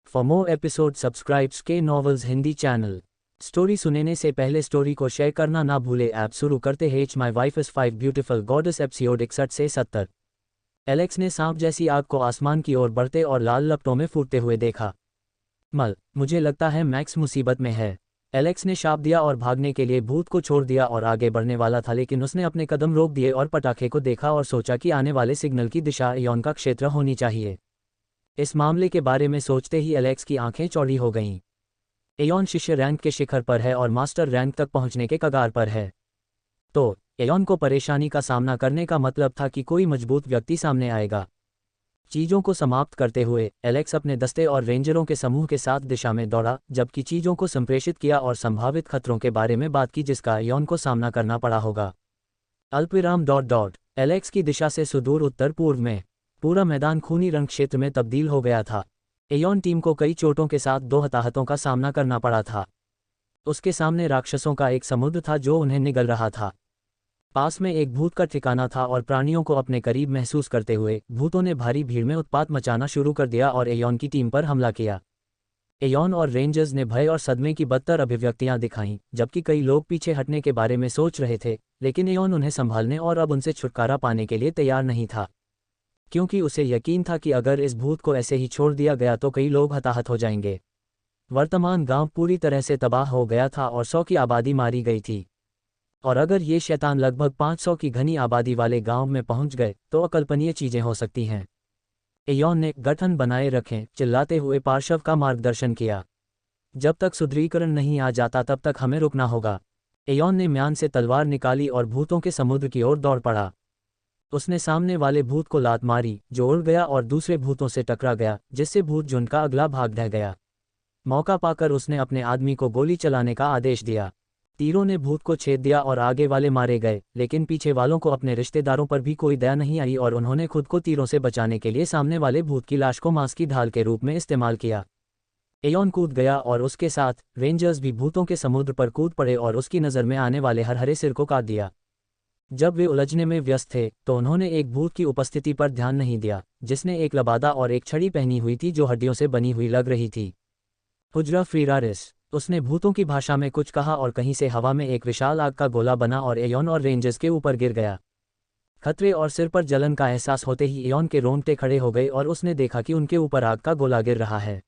For more episode subscribes के novels Hindi channel. Story सुनने से पहले स्टोरी को शेयर करना ना भूले। ऐप शुरू करते हैं। My wife is 5 beautiful goddess episode 61 से 70। एलेक्स ने सांप जैसी आग को आसमान की ओर बढ़ते और लाल लपटों में फूटते हुए देखा। मुझे लगता है मैक्स मुसीबत में है। एलेक्स ने शाप दिया और भागने के लिए भूत को छोड़ दिया और आगे बढ़ने वाला था, लेकिन उसने अपने कदम रोक दिए और पटाखे को देखा और सोचा कि आने वाले सिग्नल की दिशा एयॉन का क्षेत्र होनी चाहिए। इस मामले के बारे में सोचते ही एलेक्स की आंखें चौड़ी हो गईं। एयॉन शिष्य रैंक के शिखर पर है और मास्टर रैंक तक पहुंचने के कगार पर है। तो एयॉन को परेशानी का सामना करने का मतलब था कि कोई मजबूत व्यक्ति सामने आएगा। चीज़ों को समाप्त करते हुए एलेक्स अपने दस्ते और रेंजरों के समूह के साथ दिशा में दौड़ा, जबकि चीज़ों को संप्रेषित किया और संभावित खतरों के बारे में बात की जिसका एयॉन को सामना करना पड़ा होगा। अल्पविराम एलेक्स की दिशा से सुदूर उत्तर पूर्व में पूरा मैदान खूनी रण क्षेत्र में तब्दील हो गया था। एयॉन टीम को कई चोटों के साथ 2 हताहतों का सामना करना पड़ा था। उसके सामने राक्षसों का एक समुद्र था जो उन्हें निगल रहा था। पास में एक भूत का ठिकाना था और प्राणियों को अपने करीब महसूस करते हुए भूतों ने भारी भीड़ में उत्पात मचाना शुरू कर दिया और एयॉन की टीम पर हमला किया। एयॉन और रेंजर्स ने भय और सदमे की बदतर अभिव्यक्तियां दिखाईं, जबकि कई लोग पीछे हटने के बारे में सोच रहे थे, लेकिन एयॉन उन्हें संभालने और अब उनसे छुटकारा पाने के लिए तैयार नहीं था, क्योंकि उसे यकीन था कि अगर इस भूत को ऐसे ही छोड़ दिया गया तो कई लोग हताहत हो जाएंगे। वर्तमान गांव पूरी तरह से तबाह हो गया था और 100 की आबादी मारी गई थी, और अगर ये शैतान लगभग 500 की घनी आबादी वाले गांव में पहुंच गए तो अकल्पनीय चीजें हो सकती हैं। एयॉन ने गठन बनाए रखें चिल्लाते हुए पार्श्व का मार्गदर्शन किया। जब तक सुदृढ़ीकरण नहीं आ जाता तब तक हमें रुकना होगा। एयॉन ने म्यान से तलवार निकाली और भूतों के समुद्र की ओर दौड़ पड़ा। उसने सामने वाले भूत को लात मारी जो उड़ गया और दूसरे भूतों से टकरा गया, जिससे भूत झुंड का अगला भाग ढह गया। मौका पाकर उसने अपने आदमी को गोली चलाने का आदेश दिया। तीरों ने भूत को छेद दिया और आगे वाले मारे गए, लेकिन पीछे वालों को अपने रिश्तेदारों पर भी कोई दया नहीं आई और उन्होंने खुद को तीरों से बचाने के लिए सामने वाले भूत की लाश को मांस की ढाल के रूप में इस्तेमाल किया। एयॉन कूद गया और उसके साथ रेंजर्स भी भूतों के समुद्र पर कूद पड़े और उसकी नज़र में आने वाले हरे सिर को काट दिया। जब वे उलझने में व्यस्त थे तो उन्होंने एक भूत की उपस्थिति पर ध्यान नहीं दिया, जिसने एक लबादा और एक छड़ी पहनी हुई थी जो हड्डियों से बनी हुई लग रही थी। हुजरा फ्रीरारिस, उसने भूतों की भाषा में कुछ कहा और कहीं से हवा में एक विशाल आग का गोला बना और एयॉन और रेंजर्स के ऊपर गिर गया। खतरे और सिर पर जलन का एहसास होते ही एयॉन के रोंगटे खड़े हो गए और उसने देखा कि उनके ऊपर आग का गोला गिर रहा है।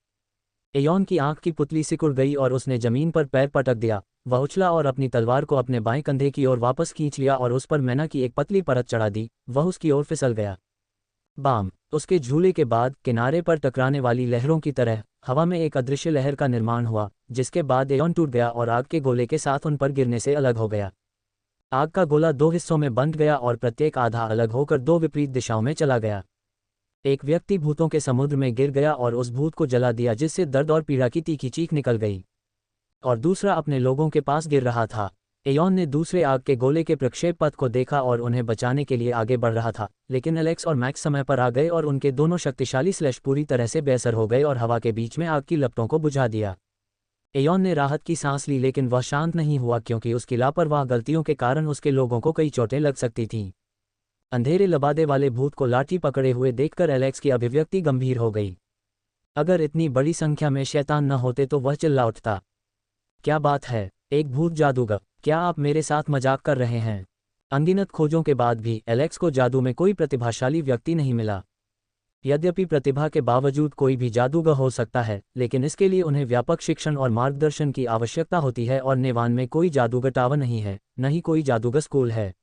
एयॉन की आंख की पुतली सिकुड़ गई और उसने जमीन पर पैर पटक दिया। वह उछला और अपनी तलवार को अपने बाएं कंधे की ओर वापस खींच लिया और उस पर मैना की एक पतली परत चढ़ा दी। वह उसकी ओर फिसल गया। बाम! उसके झूले के बाद किनारे पर टकराने वाली लहरों की तरह हवा में एक अदृश्य लहर का निर्माण हुआ, जिसके बाद एयॉन टूट गया और आग के गोले के साथ उन पर गिरने से अलग हो गया। आग का गोला 2 हिस्सों में बंट गया और प्रत्येक आधा अलग होकर 2 विपरीत दिशाओं में चला गया। एक व्यक्ति भूतों के समुद्र में गिर गया और उस भूत को जला दिया, जिससे दर्द और पीड़ा की तीखी चीख निकल गई, और दूसरा अपने लोगों के पास गिर रहा था। एयॉन ने दूसरे आग के गोले के प्रक्षेप पथ को देखा और उन्हें बचाने के लिए आगे बढ़ रहा था, लेकिन एलेक्स और मैक्स समय पर आ गए और उनके दोनों शक्तिशाली स्लैश पूरी तरह से बेअसर हो गए और हवा के बीच में आग की लपटों को बुझा दिया। एयॉन ने राहत की सांस ली, लेकिन वह शांत नहीं हुआ क्योंकि उसकी लापरवाह गलतियों के कारण उसके लोगों को कई चोटें लग सकती थीं। अंधेरे लबादे वाले भूत को लाठी पकड़े हुए देखकर एलेक्स की अभिव्यक्ति गंभीर हो गई। अगर इतनी बड़ी संख्या में शैतान न होते तो वह चिल्ला उठता। क्या बात है, एक भूत जादूगर, क्या आप मेरे साथ मजाक कर रहे हैं? अनगिनत खोजों के बाद भी एलेक्स को जादू में कोई प्रतिभाशाली व्यक्ति नहीं मिला। यद्यपि प्रतिभा के बावजूद कोई भी जादूगर हो सकता है, लेकिन इसके लिए उन्हें व्यापक शिक्षण और मार्गदर्शन की आवश्यकता होती है और नेवान में कोई जादूगर टावर नहीं है, न ही कोई जादूगर स्कूल है।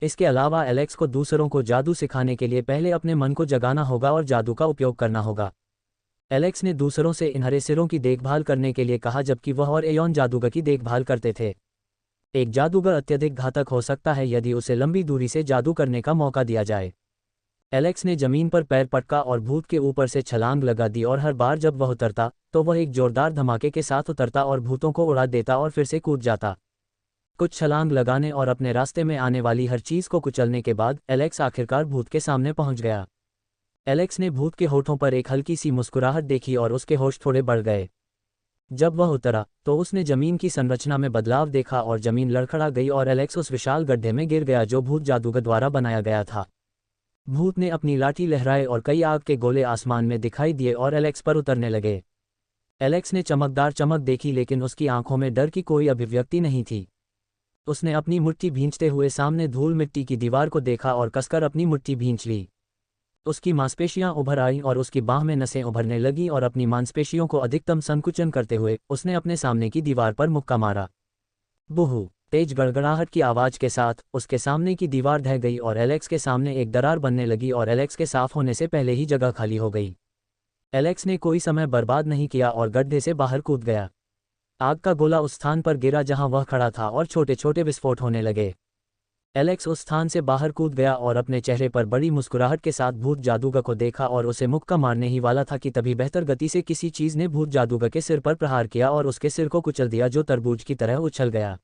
इसके अलावा एलेक्स को दूसरों को जादू सिखाने के लिए पहले अपने मन को जगाना होगा और जादू का उपयोग करना होगा। एलेक्स ने दूसरों से इन हरे सिरों की देखभाल करने के लिए कहा, जबकि वह और एयॉन जादूगर की देखभाल करते थे। एक जादूगर अत्यधिक घातक हो सकता है यदि उसे लंबी दूरी से जादू करने का मौका दिया जाए। एलेक्स ने जमीन पर पैर पटका और भूत के ऊपर से छलांग लगा दी और हर बार जब वह उतरता तो वह एक जोरदार धमाके के साथ उतरता और भूतों को उड़ा देता और फिर से कूद जाता। कुछ छलांग लगाने और अपने रास्ते में आने वाली हर चीज को कुचलने के बाद एलेक्स आखिरकार भूत के सामने पहुंच गया। एलेक्स ने भूत के होठों पर एक हल्की सी मुस्कुराहट देखी और उसके होश थोड़े बढ़ गए। जब वह उतरा तो उसने जमीन की संरचना में बदलाव देखा और जमीन लड़खड़ा गई और एलेक्स उस विशाल गड्ढे में गिर गया जो भूत जादूगर द्वारा बनाया गया था। भूत ने अपनी लाठी लहराए और कई आग के गोले आसमान में दिखाई दिए और एलेक्स पर उतरने लगे। एलेक्स ने चमकदार चमक देखी लेकिन उसकी आंखों में डर की कोई अभिव्यक्ति नहीं थी। उसने अपनी मुट्ठी भींचते हुए सामने धूल मिट्टी की दीवार को देखा और कसकर अपनी मुट्ठी भींच ली। उसकी मांसपेशियां उभर आईं और उसकी बाह में नसें उभरने लगीं और अपनी मांसपेशियों को अधिकतम संकुचन करते हुए उसने अपने सामने की दीवार पर मुक्का मारा। बूहू! तेज गड़गड़ाहट की आवाज के साथ उसके सामने की दीवार ढह गई और एलेक्स के सामने एक दरार बनने लगी और एलेक्स के साफ होने से पहले ही जगह खाली हो गई। एलेक्स ने कोई समय बर्बाद नहीं किया और गड्ढे से बाहर कूद गया। आग का गोला उस स्थान पर गिरा जहां वह खड़ा था और छोटे छोटे विस्फोट होने लगे। एलेक्स उस स्थान से बाहर कूद गया और अपने चेहरे पर बड़ी मुस्कुराहट के साथ भूत जादूगर को देखा और उसे मुक्का मारने ही वाला था कि तभी बेहतर गति से किसी चीज ने भूत जादूगर के सिर पर प्रहार किया और उसके सिर को कुचल दिया जो तरबूज की तरह उछल गया।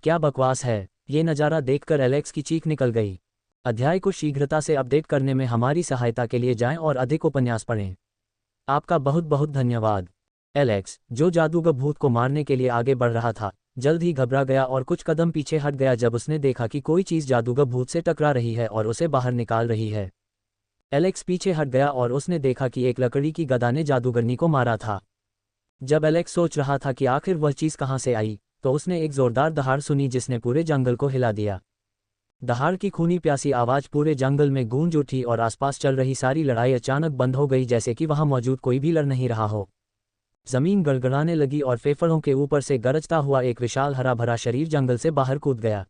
क्या बकवास है! ये नज़ारा देखकर एलेक्स की चीख निकल गई। अध्याय को शीघ्रता से अपडेट करने में हमारी सहायता के लिए जाएं और अधिक उपन्यास पढ़ें। आपका बहुत बहुत धन्यवाद। एलेक्स, जो जादूगर भूत को मारने के लिए आगे बढ़ रहा था, जल्द ही घबरा गया और कुछ कदम पीछे हट गया जब उसने देखा कि कोई चीज़ जादूगर भूत से टकरा रही है और उसे बाहर निकाल रही है। एलेक्स पीछे हट गया और उसने देखा कि एक लकड़ी की गदा ने जादूगरनी को मारा था। जब एलेक्स सोच रहा था कि आखिर वह चीज़ कहाँ से आई, तो उसने एक जोरदार दहाड़ सुनी जिसने पूरे जंगल को हिला दिया। दहाड़ की खूनी प्यासी आवाज़ पूरे जंगल में गूंज उठी और आसपास चल रही सारी लड़ाई अचानक बंद हो गई जैसे कि वहां मौजूद कोई भी लड़ नहीं रहा हो। जमीन गड़गड़ाने लगी और फेफड़ों के ऊपर से गरजता हुआ एक विशाल हरा भरा शरीर जंगल से बाहर कूद गया।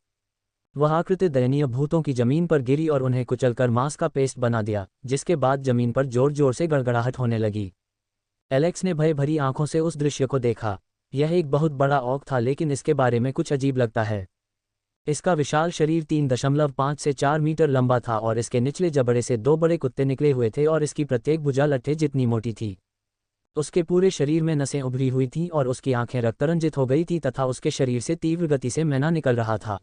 वह आकृति दयनीय भूतों की जमीन पर गिरी और उन्हें कुचलकर मांस का पेस्ट बना दिया, जिसके बाद जमीन पर जोर जोर से गड़गड़ाहट होने लगी। एलेक्स ने भय भरी आंखों से उस दृश्य को देखा। यह एक बहुत बड़ा ऑक था लेकिन इसके बारे में कुछ अजीब लगता है। इसका विशाल शरीर 3.5 से 4 मीटर लंबा था और इसके निचले जबड़े से 2 बड़े कुत्ते निकले हुए थे और इसकी प्रत्येक भुजा लट्ठे जितनी मोटी थी। उसके पूरे शरीर में नसें उभरी हुई थीं और उसकी आंखें रक्तरंजित हो गई थीं तथा उसके शरीर से तीव्र गति से मैना निकल रहा था।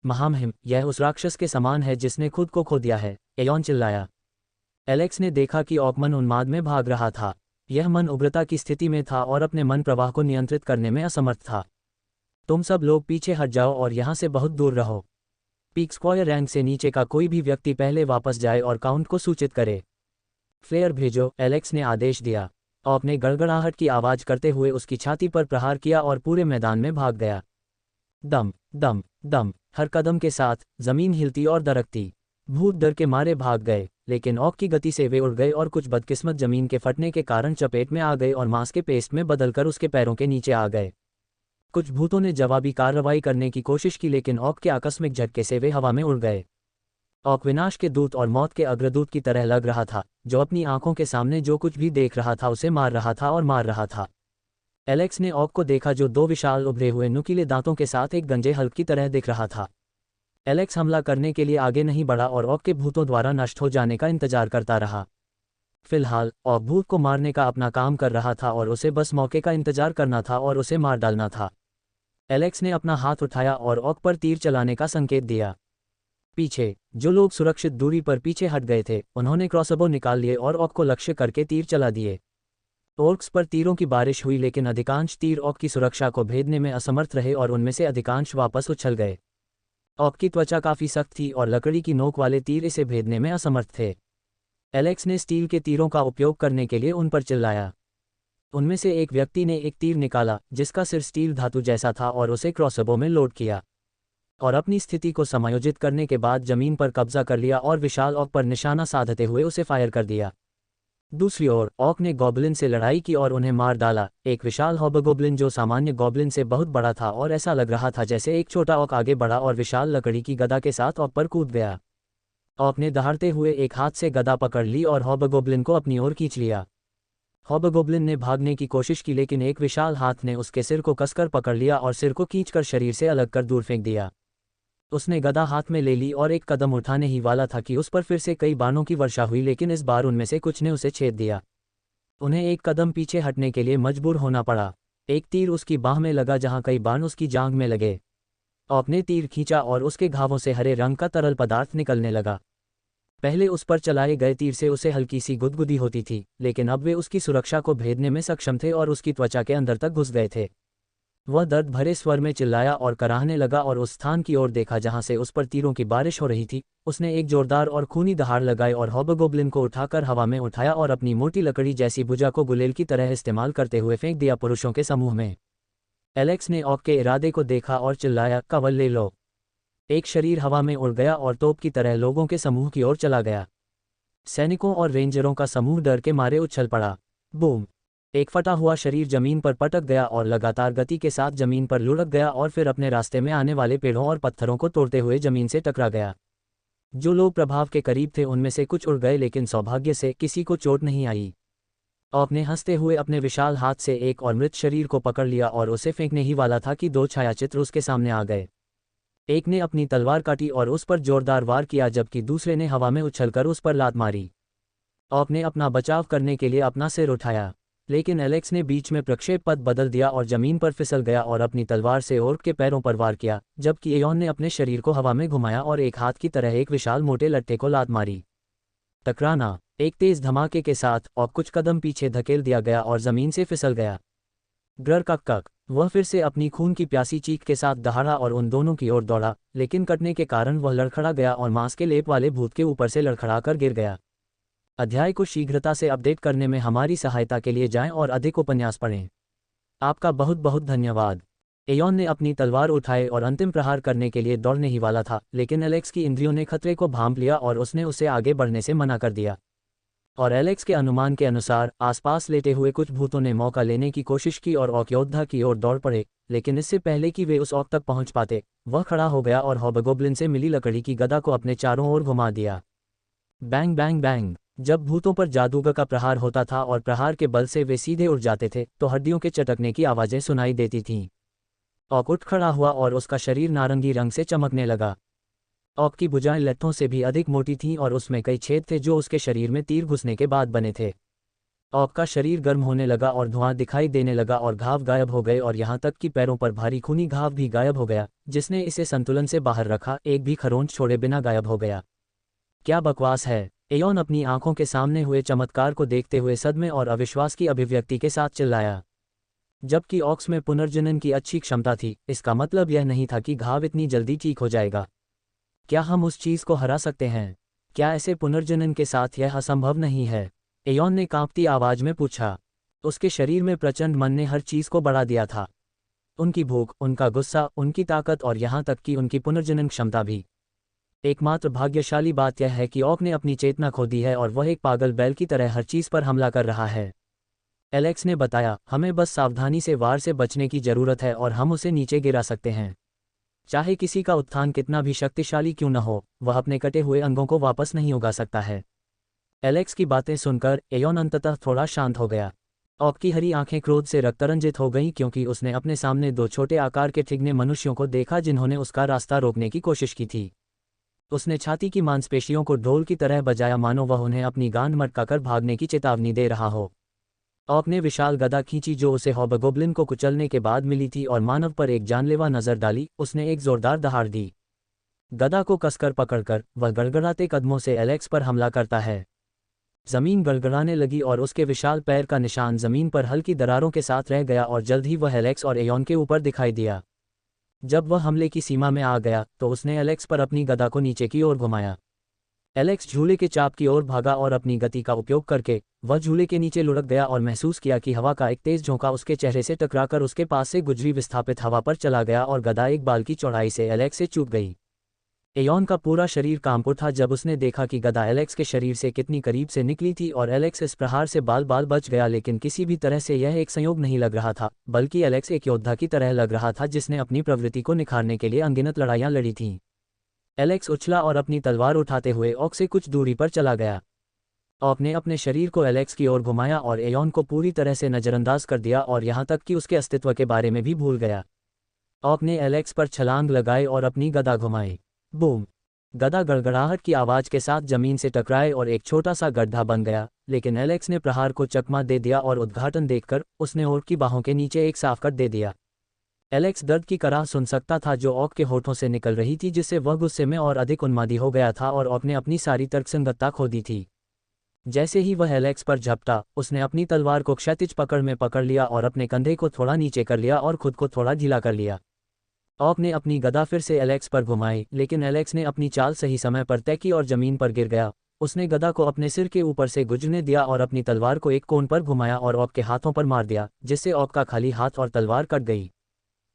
महामहिम, यह उस राक्षस के समान है जिसने खुद को खो दिया है, एयोन चिल्लाया। एलेक्स ने देखा कि ऑक मन उन्माद में भाग रहा था। यह मन उग्रता की स्थिति में था और अपने मन प्रवाह को नियंत्रित करने में असमर्थ था। तुम सब लोग पीछे हट जाओ और यहाँ से बहुत दूर रहो। पीक स्क्वायर रैंक से नीचे का कोई भी व्यक्ति पहले वापस जाए और काउंट को सूचित करे। फ्लेयर भेजो, एलेक्स ने आदेश दिया। ऑक ने गड़गड़ाहट की आवाज करते हुए उसकी छाती पर प्रहार किया और पूरे मैदान में भाग गया। दम दम दम, हर कदम के साथ जमीन हिलती और दरकती। भूत डर के मारे भाग गए, लेकिन ऑक की गति से वे उड़ गए और कुछ बदकिस्मत जमीन के फटने के कारण चपेट में आ गए और मांस के पेस्ट में बदलकर उसके पैरों के नीचे आ गए। कुछ भूतों ने जवाबी कार्रवाई करने की कोशिश की लेकिन ऑक के आकस्मिक झटके से वे हवा में उड़ गए। ऑक विनाश के दूत और मौत के अग्रदूत की तरह लग रहा था, जो अपनी आंखों के सामने जो कुछ भी देख रहा था उसे मार रहा था और मार रहा था। एलेक्स ने ऑक को देखा जो 2 विशाल उभरे हुए नुकीले दांतों के साथ एक गंजे हल्क की तरह दिख रहा था। एलेक्स हमला करने के लिए आगे नहीं बढ़ा और ऑक के भूतों द्वारा नष्ट हो जाने का इंतजार करता रहा। फिलहाल ऑक भूत को मारने का अपना काम कर रहा था और उसे बस मौके का इंतजार करना था और उसे मार डालना था। एलेक्स ने अपना हाथ उठाया और ऑक पर तीर चलाने का संकेत दिया। पीछे जो लोग सुरक्षित दूरी पर पीछे हट गए थे उन्होंने क्रॉसबो निकाल लिए और ऑक को लक्ष्य करके तीर चला दिए। ऑर्क्स पर तीरों की बारिश हुई लेकिन अधिकांश तीर ऑक की सुरक्षा को भेदने में असमर्थ रहे और उनमें से अधिकांश वापस उछल गए। ऑक की त्वचा काफी सख्त थी और लकड़ी की नोक वाले तीर इसे भेदने में असमर्थ थे। एलेक्स ने स्टील के तीरों का उपयोग करने के लिए उन पर चिल्लाया। उनमें से एक व्यक्ति ने एक तीर निकाला जिसका सिर स्टील धातु जैसा था और उसे क्रॉसबो में लोड किया और अपनी स्थिति को समायोजित करने के बाद जमीन पर कब्जा कर लिया और विशाल ऑक पर निशाना साधते हुए उसे फायर कर दिया। दूसरी ओर ऑक ने गॉबलिन से लड़ाई की और उन्हें मार डाला। एक विशाल हॉबगोब्लिन जो सामान्य गॉबलिन से बहुत बड़ा था और ऐसा लग रहा था जैसे एक छोटा ऑक आगे बढ़ा और विशाल लकड़ी की गदा के साथ ऑक पर कूद गया। ऑक ने दहाड़ते हुए एक हाथ से गदा पकड़ ली और हॉबगोब्लिन को अपनी ओर खींच लिया। हॉबगोब्लिन ने भागने की कोशिश की लेकिन एक विशाल हाथ ने उसके सिर को कसकर पकड़ लिया और सिर को खींचकर शरीर से अलग कर दूर फेंक दिया। उसने गदा हाथ में ले ली और एक कदम उठाने ही वाला था कि उस पर फिर से कई बाणों की वर्षा हुई लेकिन इस बार उनमें से कुछ ने उसे छेद दिया। उन्हें एक कदम पीछे हटने के लिए मजबूर होना पड़ा। एक तीर उसकी बाह में लगा जहां कई बाण उसकी जांघ में लगे। ऑक ने तीर खींचा और उसके घावों से हरे रंग का तरल पदार्थ निकलने लगा। पहले उस पर चलाए गए तीर से उसे हल्की सी गुदगुदी होती थी, लेकिन अब वे उसकी सुरक्षा को भेदने में सक्षम थे और उसकी त्वचा के अंदर तक घुस गए थे। वह दर्द भरे स्वर में चिल्लाया और कराहने लगा और उस स्थान की ओर देखा जहां से उस पर तीरों की बारिश हो रही थी। उसने एक जोरदार और खूनी दहाड़ लगाई और हॉबगोब्लिन को उठाकर हवा में उठाया और अपनी मोटी लकड़ी जैसी भुजा को गुलेल की तरह इस्तेमाल करते हुए फेंक दिया पुरुषों के समूह में। एलेक्स ने ऑक के इरादे को देखा और चिल्लाया, कवल ले लो। एक शरीर हवा में उड़ गया और तोप की तरह लोगों के समूह की ओर चला गया। सैनिकों और रेंजरों का समूह डर के मारे उछल पड़ा। बूम! एक फटा हुआ शरीर जमीन पर पटक गया और लगातार गति के साथ जमीन पर लुढ़क गया और फिर अपने रास्ते में आने वाले पेड़ों और पत्थरों को तोड़ते हुए जमीन से टकरा गया। जो लोग प्रभाव के करीब थे उनमें से कुछ उड़ गए, लेकिन सौभाग्य से किसी को चोट नहीं आई। ऑक ने हंसते हुए अपने विशाल हाथ से एक और मृत शरीर को पकड़ लिया और उसे फेंकने ही वाला था कि दो छायाचित्र उसके सामने आ गए। एक ने अपनी तलवार काटी और उस पर जोरदार वार किया, जबकि दूसरे ने हवा में उछलकर उस पर लात मारी। ऑक ने अपना बचाव करने के लिए अपना सिर उठाया, लेकिन एलेक्स ने बीच में प्रक्षेप पथ बदल दिया और जमीन पर फिसल गया और अपनी तलवार से ओर्क के पैरों पर वार किया, जबकि एयोन ने अपने शरीर को हवा में घुमाया और एक हाथ की तरह एक विशाल मोटे लट्ठे को लात मारी। टकराना! एक तेज धमाके के साथ ऑक कुछ कदम पीछे धकेल दिया गया और जमीन से फिसल गया। ग्रर कक कक! वह फिर से अपनी खून की प्यासी चीख के साथ दहाड़ा और उन दोनों की ओर दौड़ा, लेकिन कटने के कारण वह लड़खड़ा गया और मांस के लेप वाले भूत के ऊपर से लड़खड़ा कर गिर गया। अध्याय को शीघ्रता से अपडेट करने में हमारी सहायता के लिए जाएं और अधिक उपन्यास पढ़ें। आपका बहुत बहुत धन्यवाद। एयोन ने अपनी तलवार उठाए और अंतिम प्रहार करने के लिए दौड़ने ही वाला था, लेकिन एलेक्स की इंद्रियों ने खतरे को भांप लिया और उसने उसे आगे बढ़ने से मना कर दिया। और एलेक्स के अनुमान के अनुसार आसपास लेटे हुए कुछ भूतों ने मौका लेने की कोशिश की और ऑक योद्धा की ओर दौड़ पड़े, लेकिन इससे पहले कि वे उस ऑक तक पहुंच पाते, वह खड़ा हो गया और हॉबगोब्लिन से मिली लकड़ी की गदा को अपने चारों ओर घुमा दिया। Bang bang bang! जब भूतों पर जादूगर का प्रहार होता था और प्रहार के बल से वे सीधे उड़ जाते थे, तो हड्डियों के चटकने की आवाजें सुनाई देती थीं। ऑक उठ खड़ा हुआ और उसका शरीर नारंगी रंग से चमकने लगा। ऑक की भुजाएं लट्ठों से भी अधिक मोटी थीं और उसमें कई छेद थे जो उसके शरीर में तीर घुसने के बाद बने थे। ऑक का शरीर गर्म होने लगा और धुआं दिखाई देने लगा और घाव गायब हो गए और यहाँ तक कि पैरों पर भारी खूनी घाव भी गायब हो गया, जिसने इसे संतुलन से बाहर रखा, एक भी खरोंच छोड़े बिना गायब हो गया। क्या बकवास है! एयोन अपनी आंखों के सामने हुए चमत्कार को देखते हुए सदमे और अविश्वास की अभिव्यक्ति के साथ चिल्लाया। जबकि ऑक्स में पुनर्जनन की अच्छी क्षमता थी, इसका मतलब यह नहीं था कि घाव इतनी जल्दी ठीक हो जाएगा। क्या हम उस चीज़ को हरा सकते हैं? क्या ऐसे पुनर्जनन के साथ यह असंभव नहीं है? एयोन ने कांपती आवाज में पूछा। उसके शरीर में प्रचंड मन ने हर चीज़ को बढ़ा दिया था। उनकी भूख, उनका गुस्सा, उनकी ताकत और यहाँ तक कि उनकी पुनर्जनन क्षमता भी। एकमात्र भाग्यशाली बात यह है कि ऑक ने अपनी चेतना खो दी है और वह एक पागल बैल की तरह हर चीज़ पर हमला कर रहा है। एलेक्स ने बताया, हमें बस सावधानी से वार से बचने की जरूरत है और हम उसे नीचे गिरा सकते हैं। चाहे किसी का उत्थान कितना भी शक्तिशाली क्यों न हो, वह अपने कटे हुए अंगों को वापस नहीं उगा सकता है। एलेक्स की बातें सुनकर एयोन अंततः थोड़ा शांत हो गया। ऑक की हरी आंखें क्रोध से रक्तरंजित हो गईं क्योंकि उसने अपने सामने दो छोटे आकार के ठिगने मनुष्यों को देखा जिन्होंने उसका रास्ता रोकने की कोशिश की थी। उसने छाती की मांसपेशियों को ढोल की तरह बजाया, मानो वह उन्हें अपनी गांड मटकाकर भागने की चेतावनी दे रहा हो। ऑक ने विशाल गदा खींची जो उसे हॉबगोब्लिन को कुचलने के बाद मिली थी और मानव पर एक जानलेवा नजर डाली। उसने एक जोरदार दहाड़ दी। गदा को कसकर पकड़कर वह गड़गड़ाते कदमों से एलेक्स पर हमला करता है। जमीन गड़गड़ाने लगी और उसके विशाल पैर का निशान जमीन पर हल्की दरारों के साथ रह गया और जल्द ही वह एलेक्स और एयोन के ऊपर दिखाई दिया। जब वह हमले की सीमा में आ गया तो उसने एलेक्स पर अपनी गदा को नीचे की ओर घुमाया। एलेक्स झूले के चाप की ओर भागा और अपनी गति का उपयोग करके वह झूले के नीचे लुढ़क गया और महसूस किया कि हवा का एक तेज झोंका उसके चेहरे से टकराकर उसके पास से गुजरी विस्थापित हवा पर चला गया और गदा एक बाल की चौड़ाई से एलेक्स से चूक गई। एयोन का पूरा शरीर कांप उठा जब उसने देखा कि गदा एलेक्स के शरीर से कितनी करीब से निकली थी और एलेक्स इस प्रहार से बाल बाल बच गया, लेकिन किसी भी तरह से यह एक संयोग नहीं लग रहा था, बल्कि एलेक्स एक योद्धा की तरह लग रहा था जिसने अपनी प्रवृत्ति को निखारने के लिए अनगिनत लड़ाइयां लड़ी थीं। एलेक्स उछला और अपनी तलवार उठाते हुए ऑक से कुछ दूरी पर चला गया। ऑक ने अपने शरीर को एलेक्स की ओर घुमाया और एयोन को पूरी तरह से नजरअंदाज कर दिया और यहाँ तक कि उसके अस्तित्व के बारे में भी भूल गया। ऑक ने एलेक्स पर छलांग लगाई और अपनी गदा घुमाई। बूम! गदा गड़गड़ाहट की आवाज के साथ जमीन से टकराए और एक छोटा सा गड्ढा बन गया, लेकिन एलेक्स ने प्रहार को चकमा दे दिया और उद्घाटन देखकर उसने ऑक की बाहों के नीचे एक साफ कट दे दिया। एलेक्स दर्द की कराह सुन सकता था जो ऑक के होठों से निकल रही थी, जिससे वह गुस्से में और अधिक उन्मादी हो गया था और ऑक ने अपनी सारी तर्कसंगतता खो दी थी। जैसे ही वह एलेक्स पर झपटा, उसने अपनी तलवार को क्षैतिज पकड़ में पकड़ लिया और अपने कंधे को थोड़ा नीचे कर लिया और खुद को थोड़ा ढीला कर लिया। ऑक ने अपनी गदा फिर से एलेक्स पर घुमाई, लेकिन एलेक्स ने अपनी चाल सही समय पर तय की और जमीन पर गिर गया। उसने गदा को अपने सिर के ऊपर से गुजरने दिया और अपनी तलवार को एक कोण पर घुमाया और ऑक के हाथों पर मार दिया, जिससे ऑक का खाली हाथ और तलवार कट गई।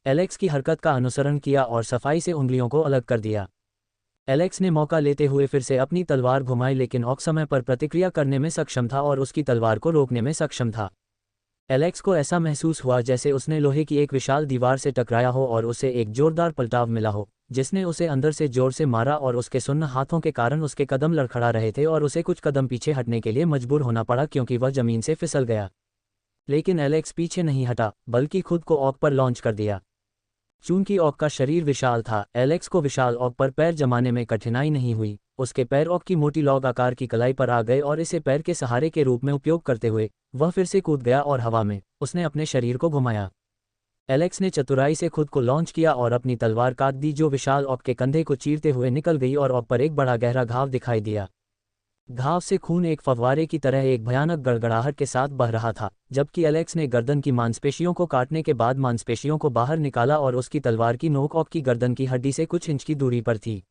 एलेक्स की हरकत का अनुसरण किया और सफाई से उंगलियों को अलग कर दिया। एलेक्स ने मौका लेते हुए फिर से अपनी तलवार घुमाई, लेकिन ऑक समय पर प्रतिक्रिया करने में सक्षम था और उसकी तलवार को रोकने में सक्षम था। एलेक्स को ऐसा महसूस हुआ जैसे उसने लोहे की एक विशाल दीवार से टकराया हो और उसे एक जोरदार पलटाव मिला हो, जिसने उसे अंदर से जोर से मारा और उसके सुन्न हाथों के कारण उसके कदम लड़खड़ा रहे थे और उसे कुछ कदम पीछे हटने के लिए मजबूर होना पड़ा क्योंकि वह जमीन से फिसल गया। लेकिन एलेक्स पीछे नहीं हटा, बल्कि खुद को ऑक पर लॉन्च कर दिया। चूंकि ऑक का शरीर विशाल था, एलेक्स को विशाल ऑक पर पैर जमाने में कठिनाई नहीं हुई। उसके पैर ऑक की मोटी लॉग आकार की कलाई पर आ गए और इसे पैर के सहारे के रूप में उपयोग करते हुए वह फिर से कूद गया और हवा में उसने अपने शरीर को घुमाया। एलेक्स ने चतुराई से खुद को लॉन्च किया और अपनी तलवार काट दी, जो विशाल ऑक के कंधे को चीरते हुए निकल गई और ऑक पर एक बड़ा गहरा घाव दिखाई दिया। घाव से खून एक फव्वारे की तरह एक भयानक गड़गड़ाहट के साथ बह रहा था, जबकि एलेक्स ने गर्दन की मांसपेशियों को काटने के बाद मांसपेशियों को बाहर निकाला और उसकी तलवार की नोक ऑक की गर्दन की हड्डी से कुछ इंच की दूरी पर थी।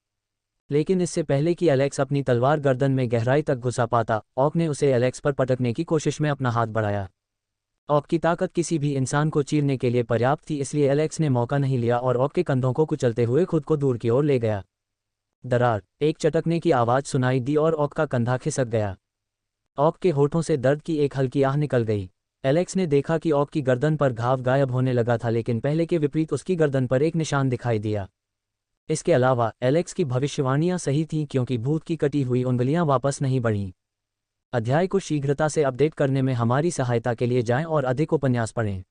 लेकिन इससे पहले कि एलेक्स अपनी तलवार गर्दन में गहराई तक घुसा पाता, ऑक ने उसे एलेक्स पर पटकने की कोशिश में अपना हाथ बढ़ाया। ऑक की ताकत किसी भी इंसान को चीरने के लिए पर्याप्त थी, इसलिए एलेक्स ने मौका नहीं लिया और ऑक के कंधों को कुचलते हुए खुद को दूर की ओर ले गया। दरार, एक चटकने की आवाज़ सुनाई दी और ऑक का कंधा खिसक गया। ऑक के होठों से दर्द की एक हल्की आह निकल गई। एलेक्स ने देखा कि ऑक की गर्दन पर घाव गायब होने लगा था, लेकिन पहले के विपरीत उसकी गर्दन पर एक निशान दिखाई दिया। इसके अलावा एलेक्स की भविष्यवाणियां सही थीं क्योंकि भूत की कटी हुई उंगलियां वापस नहीं बढ़ीं। अध्याय को शीघ्रता से अपडेट करने में हमारी सहायता के लिए जाएं और अधिक उपन्यास पढ़ें।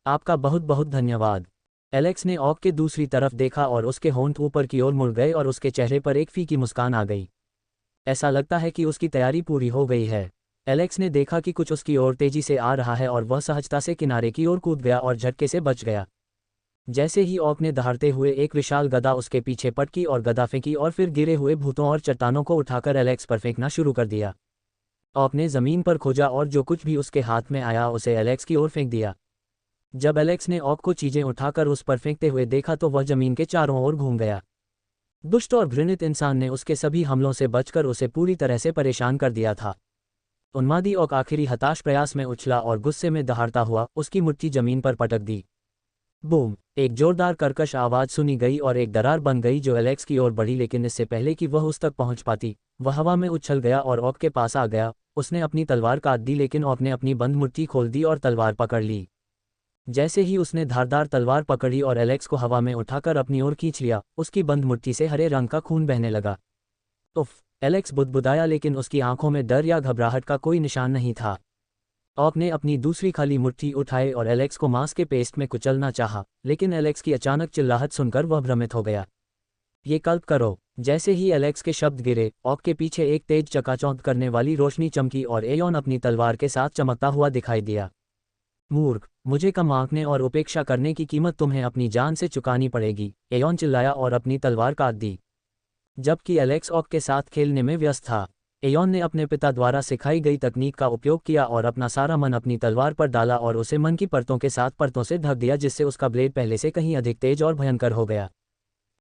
आपका बहुत बहुत धन्यवाद। एलेक्स ने ऑक के दूसरी तरफ देखा और उसके होंठ ऊपर की ओर मुड़ गए और उसके चेहरे पर एक फीकी मुस्कान आ गई। ऐसा लगता है कि उसकी तैयारी पूरी हो गई है। एलेक्स ने देखा कि कुछ उसकी ओर तेजी से आ रहा है और वह सहजता से किनारे की ओर कूद गया और झटके से बच गया। जैसे ही ऑक ने दहाड़ते हुए एक विशाल गदा उसके पीछे पटकी और गदा फेंकी और फिर गिरे हुए भूतों और चट्टानों को उठाकर एलेक्स पर फेंकना शुरू कर दिया। ऑक ने जमीन पर खोजा और जो कुछ भी उसके हाथ में आया उसे एलेक्स की ओर फेंक दिया। जब एलेक्स ने ऑक को चीजें उठाकर उस पर फेंकते हुए देखा तो वह जमीन के चारों ओर घूम गया। दुष्ट और घृणित इंसान ने उसके सभी हमलों से बचकर उसे पूरी तरह से परेशान कर दिया था। उन्मादी ऑक आखिरी हताश प्रयास में उछला और गुस्से में दहाड़ता हुआ उसकी मुट्ठी जमीन पर पटक दी। बूम! एक जोरदार कर्कश आवाज सुनी गई और एक दरार बन गई जो एलेक्स की ओर बढ़ी, लेकिन इससे पहले कि वह उस तक पहुंच पाती, वह हवा में उछल गया और ऑक के पास आ गया। उसने अपनी तलवार काट दी, लेकिन ऑक ने अपनी बंद मुट्ठी खोल दी और तलवार पकड़ ली। जैसे ही उसने धारदार तलवार पकड़ी और एलेक्स को हवा में उठाकर अपनी ओर खींच लिया, उसकी बंद मुट्ठी से हरे रंग का खून बहने लगा। उफ! एलेक्स बुदबुदाया, लेकिन उसकी आंखों में डर या घबराहट का कोई निशान नहीं था। ऑक ने अपनी दूसरी खाली मुट्ठी उठाई और एलेक्स को मांस के पेस्ट में कुचलना चाहा, लेकिन एलेक्स की अचानक चिल्लाहट सुनकर वह भ्रमित हो गया। ये कल्प करो! जैसे ही एलेक्स के शब्द गिरे, ऑक के पीछे एक तेज चकाचौंध करने वाली रोशनी चमकी और एयोन अपनी तलवार के साथ चमकता हुआ दिखाई दिया। मूर्ख! मुझे कम आंकने और उपेक्षा करने की कीमत तुम्हें अपनी जान से चुकानी पड़ेगी, एयोन चिल्लाया और अपनी तलवार काट दी। जबकि एलेक्स ऑक के साथ खेलने में व्यस्त था, एयोन ने अपने पिता द्वारा सिखाई गई तकनीक का उपयोग किया और अपना सारा मन अपनी तलवार पर डाला और उसे मन की परतों के साथ परतों से ढक दिया, जिससे उसका ब्लेड पहले से कहीं अधिक तेज और भयंकर हो गया।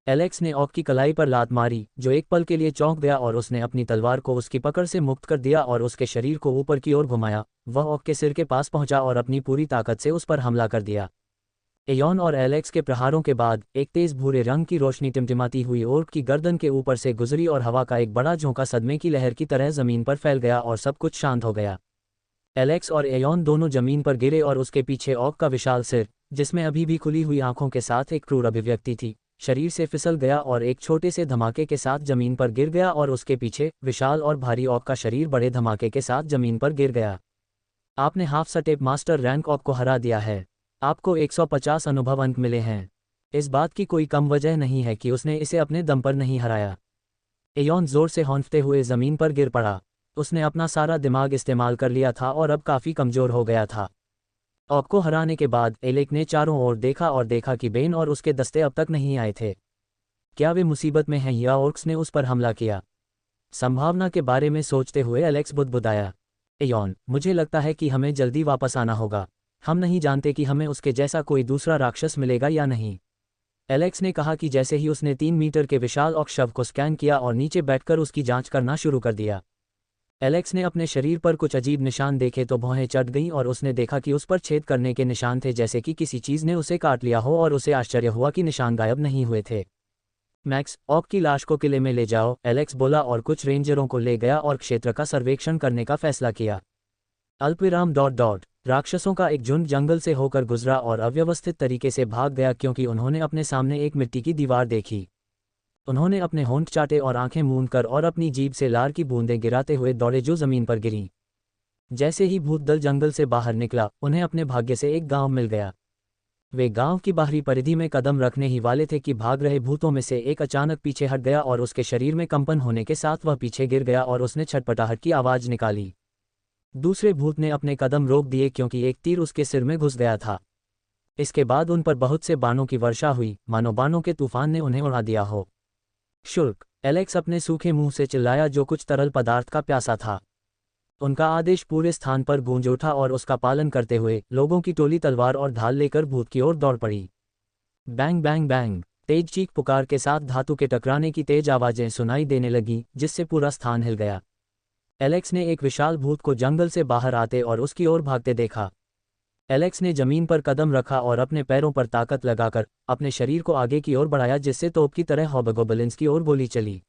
एलेक्स ने ऑक की कलाई पर लात मारी, जो एक पल के लिए चौंक गया और उसने अपनी तलवार को उसकी पकड़ से मुक्त कर दिया और उसके शरीर को ऊपर की ओर घुमाया। वह ऑक के सिर के पास पहुंचा और अपनी पूरी ताकत से उस पर हमला कर दिया। एयोन और एलेक्स के प्रहारों के बाद एक तेज भूरे रंग की रोशनी टिमटिमाती हुई ऑक की गर्दन के ऊपर से गुजरी और हवा का एक बड़ा झोंका सदमे की लहर की तरह जमीन पर फैल गया और सब कुछ शांत हो गया। एलेक्स और एयोन दोनों जमीन पर गिरे और उसके पीछे ऑक का विशाल सिर, जिसमें अभी भी खुली हुई आंखों के साथ एक क्रूर अभिव्यक्ति थी, शरीर से फिसल गया और एक छोटे से धमाके के साथ जमीन पर गिर गया और उसके पीछे विशाल और भारी ऑक का शरीर बड़े धमाके के साथ जमीन पर गिर गया। आपने हाफ स्टेप मास्टर रैंक ऑक को हरा दिया है। आपको 150 अनुभव अंक मिले हैं। इस बात की कोई कम वजह नहीं है कि उसने इसे अपने दम पर नहीं हराया। एयोन जोर से हौंफते हुए जमीन पर गिर पड़ा। उसने अपना सारा दिमाग इस्तेमाल कर लिया था और अब काफी कमजोर हो गया था। ऑक को हराने के बाद एलेक ने चारों ओर देखा और देखा कि बेन और उसके दस्ते अब तक नहीं आए थे। क्या वे मुसीबत में हैं या ऑर्क्स ने उस पर हमला किया? संभावना के बारे में सोचते हुए एलेक्स बुदबुदाया। एयॉन, मुझे लगता है कि हमें जल्दी वापस आना होगा। हम नहीं जानते कि हमें उसके जैसा कोई दूसरा राक्षस मिलेगा या नहीं। एलेक्स ने कहा कि जैसे ही उसने 3 मीटर के विशाल ऑक शव को स्कैन किया और नीचे बैठकर उसकी जांच करना शुरू कर दिया। एलेक्स ने अपने शरीर पर कुछ अजीब निशान देखे तो भौहें चढ़ गईं और उसने देखा कि उस पर छेद करने के निशान थे, जैसे कि किसी चीज़ ने उसे काट लिया हो, और उसे आश्चर्य हुआ कि निशान गायब नहीं हुए थे। मैक्स, ऑक की लाश को किले में ले जाओ, एलेक्स बोला और कुछ रेंजरों को ले गया और क्षेत्र का सर्वेक्षण करने का फैसला किया। अल्पविराम डॉट डॉट राक्षसों का एक झुंड जंगल से होकर गुजरा और अव्यवस्थित तरीके से भाग गया क्योंकि उन्होंने अपने सामने एक मिट्टी की दीवार देखी। उन्होंने अपने होंठ चाटे और आंखें मूंद कर और अपनी जीभ से लार की बूंदें गिराते हुए दौड़े जो जमीन पर गिरीं। जैसे ही भूत दल जंगल से बाहर निकला, उन्हें अपने भाग्य से एक गांव मिल गया। वे गांव की बाहरी परिधि में कदम रखने ही वाले थे कि भाग रहे भूतों में से एक अचानक पीछे हट गया और उसके शरीर में कंपन होने के साथ वह पीछे गिर गया और उसने छटपटाहट की आवाज निकाली। दूसरे भूत ने अपने कदम रोक दिए क्योंकि एक तीर उसके सिर में घुस गया था। इसके बाद उन पर बहुत से बाणों की वर्षा हुई, मानो बाणों के तूफान ने उन्हें उड़ा दिया हो। शुल्क, एलेक्स अपने सूखे मुंह से चिल्लाया जो कुछ तरल पदार्थ का प्यासा था। उनका आदेश पूरे स्थान पर गूंज उठा और उसका पालन करते हुए लोगों की टोली तलवार और ढाल लेकर भूत की ओर दौड़ पड़ी। बैंग बैंग बैंग, तेज चीख पुकार के साथ धातु के टकराने की तेज आवाजें सुनाई देने लगीं, जिससे पूरा स्थान हिल गया। एलेक्स ने एक विशाल भूत को जंगल से बाहर आते और उसकी ओर भागते देखा। एलेक्स ने जमीन पर कदम रखा और अपने पैरों पर ताकत लगाकर अपने शरीर को आगे की ओर बढ़ाया, जिससे तोप की तरह हॉबगोब्लिन्स की ओर गोली चली।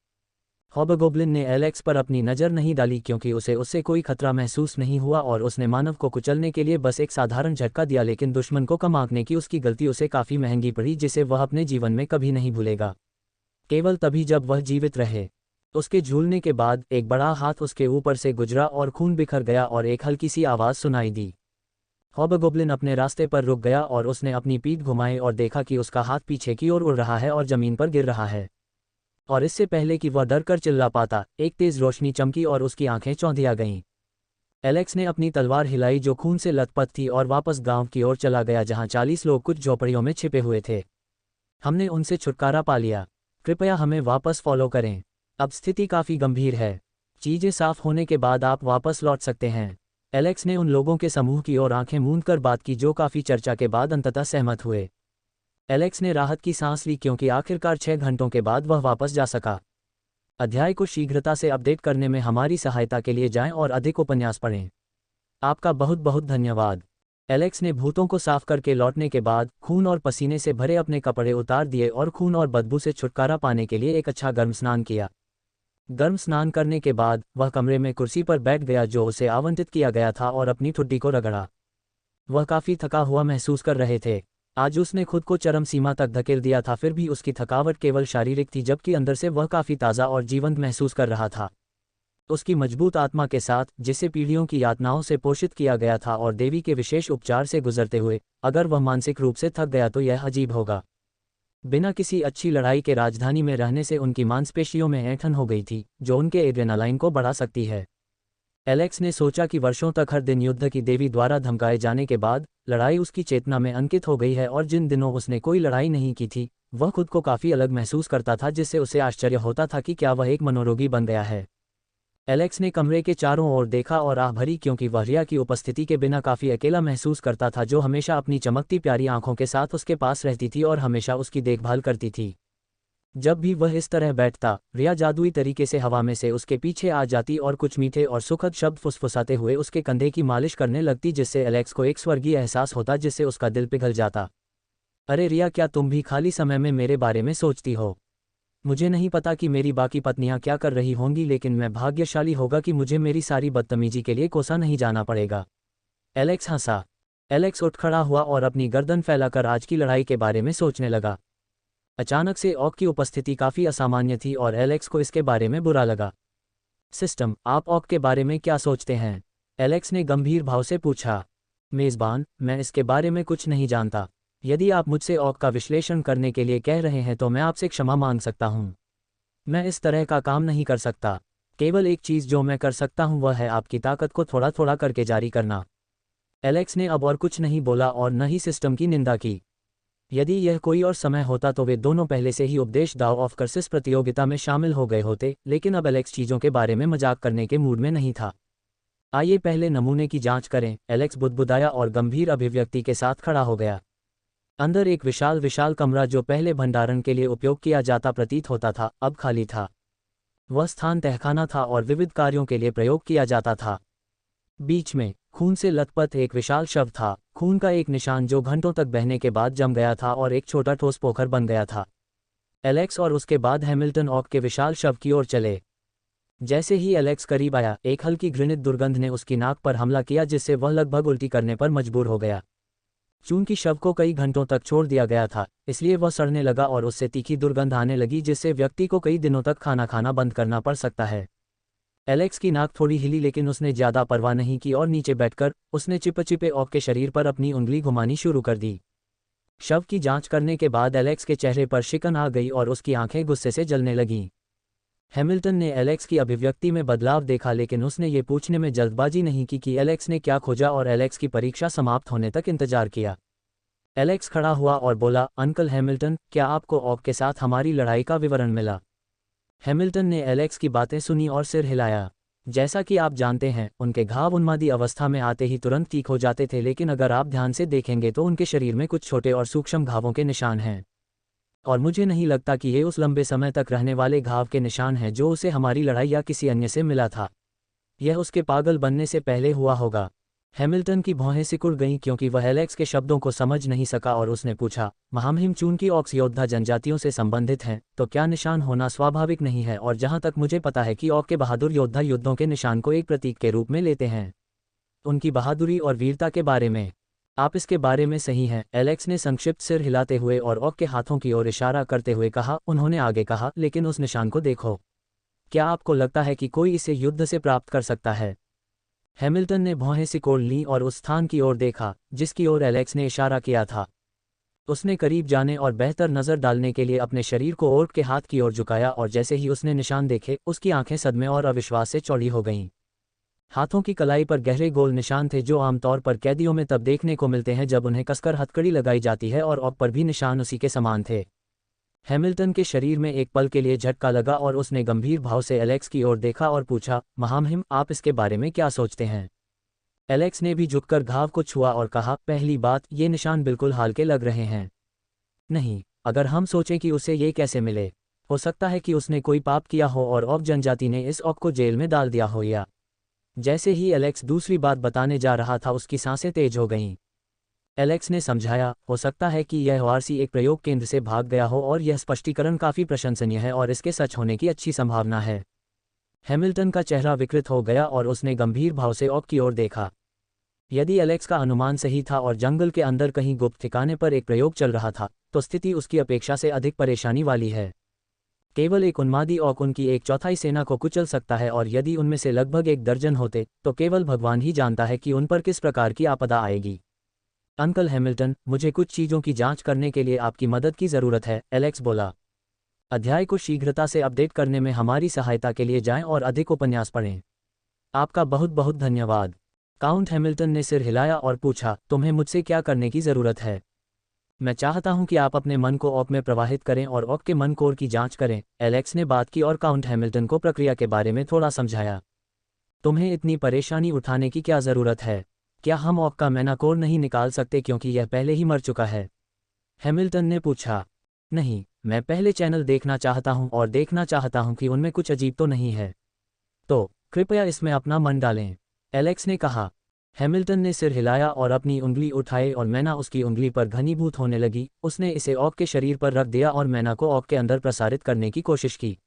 हॉबगोब्लिन ने एलेक्स पर अपनी नज़र नहीं डाली क्योंकि उसे उससे कोई खतरा महसूस नहीं हुआ और उसने मानव को कुचलने के लिए बस एक साधारण झटका दिया, लेकिन दुश्मन को कम आंकने की उसकी गलती उसे काफ़ी महंगी पड़ी, जिसे वह अपने जीवन में कभी नहीं भूलेगा। केवल तभी जब वह जीवित रहे। उसके झूलने के बाद एक बड़ा हाथ उसके ऊपर से गुजरा और खून बिखर गया और एक हल्की सी आवाज़ सुनाई दी। हॉबगोब्लिन अपने रास्ते पर रुक गया और उसने अपनी पीठ घुमाई और देखा कि उसका हाथ पीछे की ओर उड़ रहा है और जमीन पर गिर रहा है। और इससे पहले कि वह डर कर चिल्ला पाता, एक तेज रोशनी चमकी और उसकी आंखें चौंधिया गईं। एलेक्स ने अपनी तलवार हिलाई जो खून से लथपथ थी और वापस गांव की ओर चला गया जहां 40 लोग कुछ झोपड़ियों में छिपे हुए थे। हमने उनसे छुटकारा पा लिया। कृपया हमें वापस फॉलो करें। अब स्थिति काफ़ी गंभीर है। चीज़ें साफ होने के बाद आप वापस लौट सकते हैं। एलेक्स ने उन लोगों के समूह की ओर आंखें मूंद कर बात की जो काफ़ी चर्चा के बाद अंततः सहमत हुए। एलेक्स ने राहत की सांस ली क्योंकि आखिरकार 6 घंटों के बाद वह वापस जा सका। अध्याय को शीघ्रता से अपडेट करने में हमारी सहायता के लिए जाएं और अधिक उपन्यास पढ़ें। आपका बहुत बहुत धन्यवाद। एलेक्स ने भूतों को साफ करके लौटने के बाद खून और पसीने से भरे अपने कपड़े उतार दिए और खून और बदबू से छुटकारा पाने के लिए एक अच्छा गर्म स्नान किया। गर्म स्नान करने के बाद वह कमरे में कुर्सी पर बैठ गया जो उसे आवंटित किया गया था और अपनी ठुड्डी को रगड़ा। वह काफ़ी थका हुआ महसूस कर रहे थे। आज उसने खुद को चरम सीमा तक धकेल दिया था, फिर भी उसकी थकावट केवल शारीरिक थी जबकि अंदर से वह काफ़ी ताज़ा और जीवंत महसूस कर रहा था। उसकी मजबूत आत्मा के साथ, जिसे पीढ़ियों की यातनाओं से पोषित किया गया था और देवी के विशेष उपचार से गुजरते हुए, अगर वह मानसिक रूप से थक गया तो यह अजीब होगा। बिना किसी अच्छी लड़ाई के राजधानी में रहने से उनकी मांसपेशियों में ऐंठन हो गई थी जो उनके एड्रेनालाइन को बढ़ा सकती है। एलेक्स ने सोचा कि वर्षों तक हर दिन युद्ध की देवी द्वारा धमकाए जाने के बाद लड़ाई उसकी चेतना में अंकित हो गई है और जिन दिनों उसने कोई लड़ाई नहीं की थी वह खुद को काफ़ी अलग महसूस करता था, जिससे उसे आश्चर्य होता था कि क्या वह एक मनोरोगी बन गया है। एलेक्स ने कमरे के चारों ओर देखा और आह भरी क्योंकि वह रिया की उपस्थिति के बिना काफ़ी अकेला महसूस करता था जो हमेशा अपनी चमकती प्यारी आंखों के साथ उसके पास रहती थी और हमेशा उसकी देखभाल करती थी। जब भी वह इस तरह बैठता, रिया जादुई तरीके से हवा में से उसके पीछे आ जाती और कुछ मीठे और सुखद शब्द फुसफुसाते हुए उसके कंधे की मालिश करने लगती, जिससे एलेक्स को एक स्वर्गीय एहसास होता जिससे उसका दिल पिघल जाता। अरे रिया, क्या तुम भी खाली समय में मेरे बारे में सोचती हो? मुझे नहीं पता कि मेरी बाकी पत्नियां क्या कर रही होंगी, लेकिन मैं भाग्यशाली होगा कि मुझे मेरी सारी बदतमीजी के लिए कोसा नहीं जाना पड़ेगा। एलेक्स हंसा। एलेक्स उठ खड़ा हुआ और अपनी गर्दन फैलाकर आज की लड़ाई के बारे में सोचने लगा। अचानक से ऑक की उपस्थिति काफ़ी असामान्य थी और एलेक्स को इसके बारे में बुरा लगा। सिस्टम, आप ऑक के बारे में क्या सोचते हैं? एलेक्स ने गंभीर भाव से पूछा। मेज़बान, मैं इसके बारे में कुछ नहीं जानता। यदि आप मुझसे ऑक का विश्लेषण करने के लिए कह रहे हैं तो मैं आपसे क्षमा मांग सकता हूं। मैं इस तरह का काम नहीं कर सकता। केवल एक चीज़ जो मैं कर सकता हूं वह है आपकी ताकत को थोड़ा थोड़ा करके जारी करना। एलेक्स ने अब और कुछ नहीं बोला और न ही सिस्टम की निंदा की। यदि यह कोई और समय होता तो वे दोनों पहले से ही उपदेश दाव ऑफ कर्सिस प्रतियोगिता में शामिल हो गए होते, लेकिन अब एलेक्स चीज़ों के बारे में मजाक करने के मूड में नहीं था। आइए पहले नमूने की जांच करें। एलेक्स बुदबुदाया और गंभीर अभिव्यक्ति के साथ खड़ा हो गया। अंदर एक विशाल विशाल कमरा जो पहले भंडारण के लिए उपयोग किया जाता प्रतीत होता था, अब खाली था। वह स्थान तहखाना था और विविध कार्यों के लिए प्रयोग किया जाता था। बीच में खून से लथपथ एक विशाल शव था, खून का एक निशान जो घंटों तक बहने के बाद जम गया था और एक छोटा ठोस पोखर बन गया था। एलेक्स और उसके बाद हैमिल्टन ऑक के विशाल शव की ओर चले। जैसे ही एलेक्स करीब आया, एक हल्की घृणित दुर्गंध ने उसकी नाक पर हमला किया जिससे वह लगभग उल्टी करने पर मजबूर हो गया। चूंकि शव को कई घंटों तक छोड़ दिया गया था, इसलिए वह सड़ने लगा और उससे तीखी दुर्गंध आने लगी जिससे व्यक्ति को कई दिनों तक खाना खाना बंद करना पड़ सकता है। एलेक्स की नाक थोड़ी हिली लेकिन उसने ज्यादा परवाह नहीं की और नीचे बैठकर उसने चिपचिपे ऑक के शरीर पर अपनी उंगली घुमानी शुरू कर दी। शव की जांच करने के बाद एलेक्स के चेहरे पर शिकन आ गई और उसकी आंखें गुस्से से जलने लगीं। हैमिल्टन ने एलेक्स की अभिव्यक्ति में बदलाव देखा लेकिन उसने ये पूछने में जल्दबाजी नहीं की कि एलेक्स ने क्या खोजा और एलेक्स की परीक्षा समाप्त होने तक इंतजार किया। एलेक्स खड़ा हुआ और बोला, अंकल हैमिल्टन, क्या आपको ऑक के साथ हमारी लड़ाई का विवरण मिला? हैमिल्टन ने एलेक्स की बातें सुनी और सिर हिलाया। जैसा कि आप जानते हैं, उनके घाव उन्मादी अवस्था में आते ही तुरंत ठीक हो जाते थे, लेकिन अगर आप ध्यान से देखेंगे तो उनके शरीर में कुछ छोटे और सूक्ष्म घावों के निशान हैं। और मुझे नहीं लगता कि ये उस लंबे समय तक रहने वाले घाव के निशान हैं जो उसे हमारी लड़ाई या किसी अन्य से मिला था। यह उसके पागल बनने से पहले हुआ होगा। हैमिल्टन की भौहें सिकुड़ गईं क्योंकि वह एलेक्स के शब्दों को समझ नहीं सका और उसने पूछा, महामहिम, चूंकि ऑक्स योद्धा जनजातियों से संबंधित हैं, तो क्या निशान होना स्वाभाविक नहीं है? और जहां तक मुझे पता है कि ऑक के बहादुर योद्धा युद्धों के निशान को एक प्रतीक के रूप में लेते हैं, उनकी बहादुरी और वीरता के बारे में। आप इसके बारे में सही हैं, एलेक्स ने संक्षिप्त सिर हिलाते हुए और ऑक के हाथों की ओर इशारा करते हुए कहा। उन्होंने आगे कहा, लेकिन उस निशान को देखो। क्या आपको लगता है कि कोई इसे युद्ध से प्राप्त कर सकता है? हैमिल्टन ने भौहें सिकोड़ लीं और उस स्थान की ओर देखा जिसकी ओर एलेक्स ने इशारा किया था। उसने करीब जाने और बेहतर नज़र डालने के लिए अपने शरीर को ओर्ट के हाथ की ओर झुकाया और जैसे ही उसने निशान देखे, उसकी आंखें सदमे और अविश्वास से चौड़ी हो गईं। हाथों की कलाई पर गहरे गोल निशान थे जो आमतौर पर कैदियों में तब देखने को मिलते हैं जब उन्हें कसकर हथकड़ी लगाई जाती है, और ऑक पर भी निशान उसी के समान थे। हैमिल्टन के शरीर में एक पल के लिए झटका लगा और उसने गंभीर भाव से एलेक्स की ओर देखा और पूछा, महामहिम, आप इसके बारे में क्या सोचते हैं? एलेक्स ने भी झुककर घाव को छुआ और कहा, पहली बात, ये निशान बिल्कुल हाल के लग रहे हैं। नहीं, अगर हम सोचें कि उसे ये कैसे मिले, हो सकता है कि उसने कोई पाप किया हो और ऑक जनजाति ने इस ऑक को जेल में डाल दिया हो। या जैसे ही एलेक्स दूसरी बात बताने जा रहा था, उसकी सांसें तेज हो गईं। एलेक्स ने समझाया, हो सकता है कि यह ओआरसी एक प्रयोग केंद्र से भाग गया हो और यह स्पष्टीकरण काफ़ी प्रशंसनीय है और इसके सच होने की अच्छी संभावना है। हैमिल्टन का चेहरा विकृत हो गया और उसने गंभीर भाव से ऑक की ओर देखा। यदि एलेक्स का अनुमान सही था और जंगल के अंदर कहीं गुप्त ठिकाने पर एक प्रयोग चल रहा था, तो स्थिति उसकी अपेक्षा से अधिक परेशानी वाली है। केवल एक उन्मादी ऑक उनकी एक चौथाई सेना को कुचल सकता है, और यदि उनमें से लगभग एक दर्जन होते, तो केवल भगवान ही जानता है कि उन पर किस प्रकार की आपदा आएगी। अंकल हैमिल्टन, मुझे कुछ चीज़ों की जांच करने के लिए आपकी मदद की ज़रूरत है, एलेक्स बोला। अध्याय को शीघ्रता से अपडेट करने में हमारी सहायता के लिए जाएं और अधिक उपन्यास पढ़ें। आपका बहुत बहुत धन्यवाद। काउंट हैमिल्टन ने सिर हिलाया और पूछा, तुम्हें मुझसे क्या करने की ज़रूरत है? मैं चाहता हूं कि आप अपने मन को ऑक में प्रवाहित करें और ऑक के मन कोर की जांच करें, एलेक्स ने बात की और काउंट हैमिल्टन को प्रक्रिया के बारे में थोड़ा समझाया। तुम्हें इतनी परेशानी उठाने की क्या ज़रूरत है? क्या हम ऑक का मैनाकोर नहीं निकाल सकते क्योंकि यह पहले ही मर चुका है? हैमिल्टन ने पूछा। नहीं, मैं पहले चैनल देखना चाहता हूं और देखना चाहता हूं कि उनमें कुछ अजीब तो नहीं है। तो कृपया इसमें अपना मन डालें, एलेक्स ने कहा। हैमिल्टन ने सिर हिलाया और अपनी उंगली उठाई और मैना उसकी उंगली पर घनीभूत होने लगी। उसने इसे ऑक के शरीर पर रख दिया और मैना को ऑक के अंदर प्रसारित करने की कोशिश की।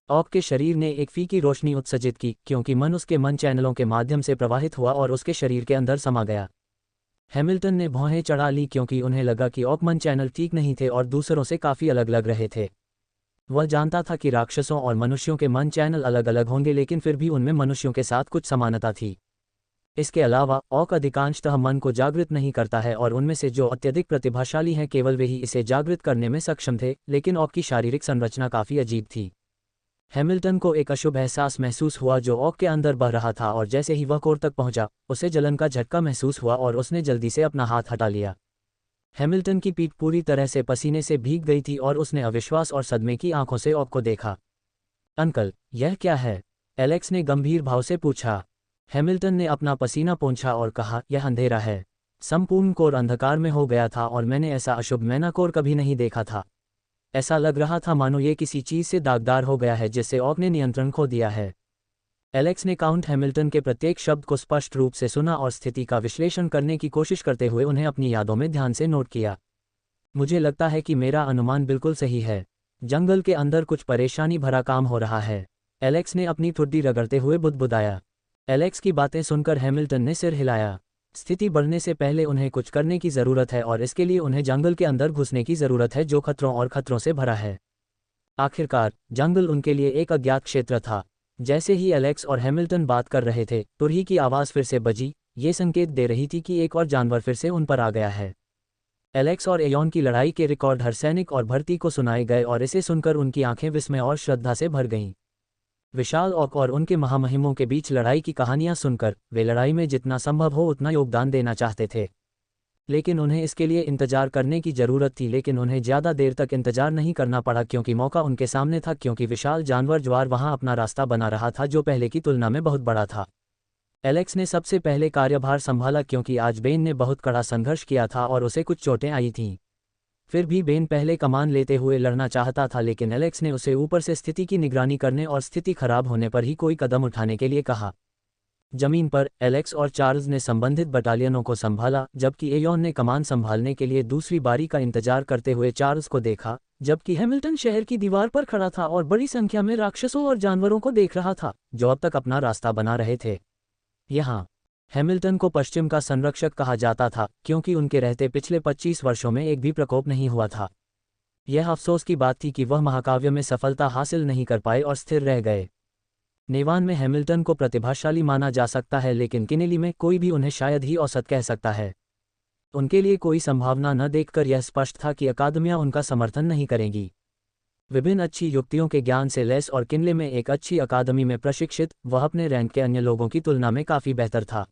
ऑक के शरीर ने एक फीकी रोशनी उत्सर्जित की क्योंकि मन उसके मन चैनलों के माध्यम से प्रवाहित हुआ और उसके शरीर के अंदर समा गया। हैमिल्टन ने भौहें चढ़ा ली क्योंकि उन्हें लगा कि ऑक मन चैनल ठीक नहीं थे और दूसरों से काफ़ी अलग लग रहे थे। वह जानता था कि राक्षसों और मनुष्यों के मन चैनल अलग अलग होंगे, लेकिन फिर भी उनमें मनुष्यों के साथ कुछ समानता थी। इसके अलावा ऑक अधिकांशतः मन को जागृत नहीं करता है और उनमें से जो अत्यधिक प्रतिभाशाली हैं केवल वे ही इसे जागृत करने में सक्षम थे, लेकिन ऑक की शारीरिक संरचना काफ़ी अजीब थी। हैमिल्टन को एक अशुभ एहसास महसूस हुआ जो ऑक के अंदर बह रहा था, और जैसे ही वह कोर तक पहुंचा, उसे जलन का झटका महसूस हुआ और उसने जल्दी से अपना हाथ हटा लिया। हैमिल्टन की पीठ पूरी तरह से पसीने से भीग गई थी और उसने अविश्वास और सदमे की आंखों से ऑक को देखा। अंकल, यह क्या है? एलेक्स ने गंभीर भाव से पूछा। हैमिल्टन ने अपना पसीना पोंछा और कहा, यह अंधेरा है। संपूर्ण कोर अंधकार में हो गया था और मैंने ऐसा अशुभ मैनाकोर कभी नहीं देखा था। ऐसा लग रहा था मानो ये किसी चीज़ से दागदार हो गया है जिससे ऑक ने नियंत्रण खो दिया है। एलेक्स ने काउंट हैमिल्टन के प्रत्येक शब्द को स्पष्ट रूप से सुना और स्थिति का विश्लेषण करने की कोशिश करते हुए उन्हें अपनी यादों में ध्यान से नोट किया। मुझे लगता है कि मेरा अनुमान बिल्कुल सही है। जंगल के अंदर कुछ परेशानी भरा काम हो रहा है। एलेक्स ने अपनी ठुड्डी रगड़ते हुए बुदबुदाया। एलेक्स की बातें सुनकर हैमिल्टन ने सिर हिलाया। स्थिति बढ़ने से पहले उन्हें कुछ करने की ज़रूरत है और इसके लिए उन्हें जंगल के अंदर घुसने की ज़रूरत है जो खतरों और खतरों से भरा है। आखिरकार जंगल उनके लिए एक अज्ञात क्षेत्र था। जैसे ही एलेक्स और हैमिल्टन बात कर रहे थे, तुरही की आवाज़ फिर से बजी। ये संकेत दे रही थी कि एक और जानवर फिर से उन पर आ गया है। एलेक्स और एयोन की लड़ाई के रिकॉर्ड हर सैनिक और भर्ती को सुनाए गए और इसे सुनकर उनकी आंखें विस्मय और श्रद्धा से भर गईं। विशाल ऑक और उनके महामहिमों के बीच लड़ाई की कहानियां सुनकर वे लड़ाई में जितना संभव हो उतना योगदान देना चाहते थे, लेकिन उन्हें इसके लिए इंतजार करने की ज़रूरत थी। लेकिन उन्हें ज़्यादा देर तक इंतजार नहीं करना पड़ा क्योंकि मौका उनके सामने था, क्योंकि विशाल जानवर ज्वार वहां अपना रास्ता बना रहा था जो पहले की तुलना में बहुत बड़ा था। एलेक्स ने सबसे पहले कार्यभार संभाला क्योंकि आज बेन ने बहुत कड़ा संघर्ष किया था और उसे कुछ चोटें आई थीं। फिर भी बेन पहले कमान लेते हुए लड़ना चाहता था, लेकिन एलेक्स ने उसे ऊपर से स्थिति की निगरानी करने और स्थिति खराब होने पर ही कोई कदम उठाने के लिए कहा। जमीन पर एलेक्स और चार्ल्स ने संबंधित बटालियनों को संभाला, जबकि एयोन ने कमान संभालने के लिए दूसरी बारी का इंतजार करते हुए चार्ल्स को देखा, जबकि हैमिल्टन शहर की दीवार पर खड़ा था और बड़ी संख्या में राक्षसों और जानवरों को देख रहा था जो अब तक अपना रास्ता बना रहे थे। यहाँ हैमिल्टन को पश्चिम का संरक्षक कहा जाता था क्योंकि उनके रहते पिछले 25 वर्षों में एक भी प्रकोप नहीं हुआ था। यह अफसोस की बात थी कि वह महाकाव्य में सफलता हासिल नहीं कर पाए और स्थिर रह गए। नेवान में हैमिल्टन को प्रतिभाशाली माना जा सकता है, लेकिन किनेली में कोई भी उन्हें शायद ही औसत कह सकता है। उनके लिए कोई संभावना न देखकर यह स्पष्ट था कि अकादमियां उनका समर्थन नहीं करेंगी। विभिन्न अच्छी युक्तियों के ज्ञान से लैस और किनले में एक अच्छी अकादमी में प्रशिक्षित वह अपने रैंक के अन्य लोगों की तुलना में काफ़ी बेहतर था।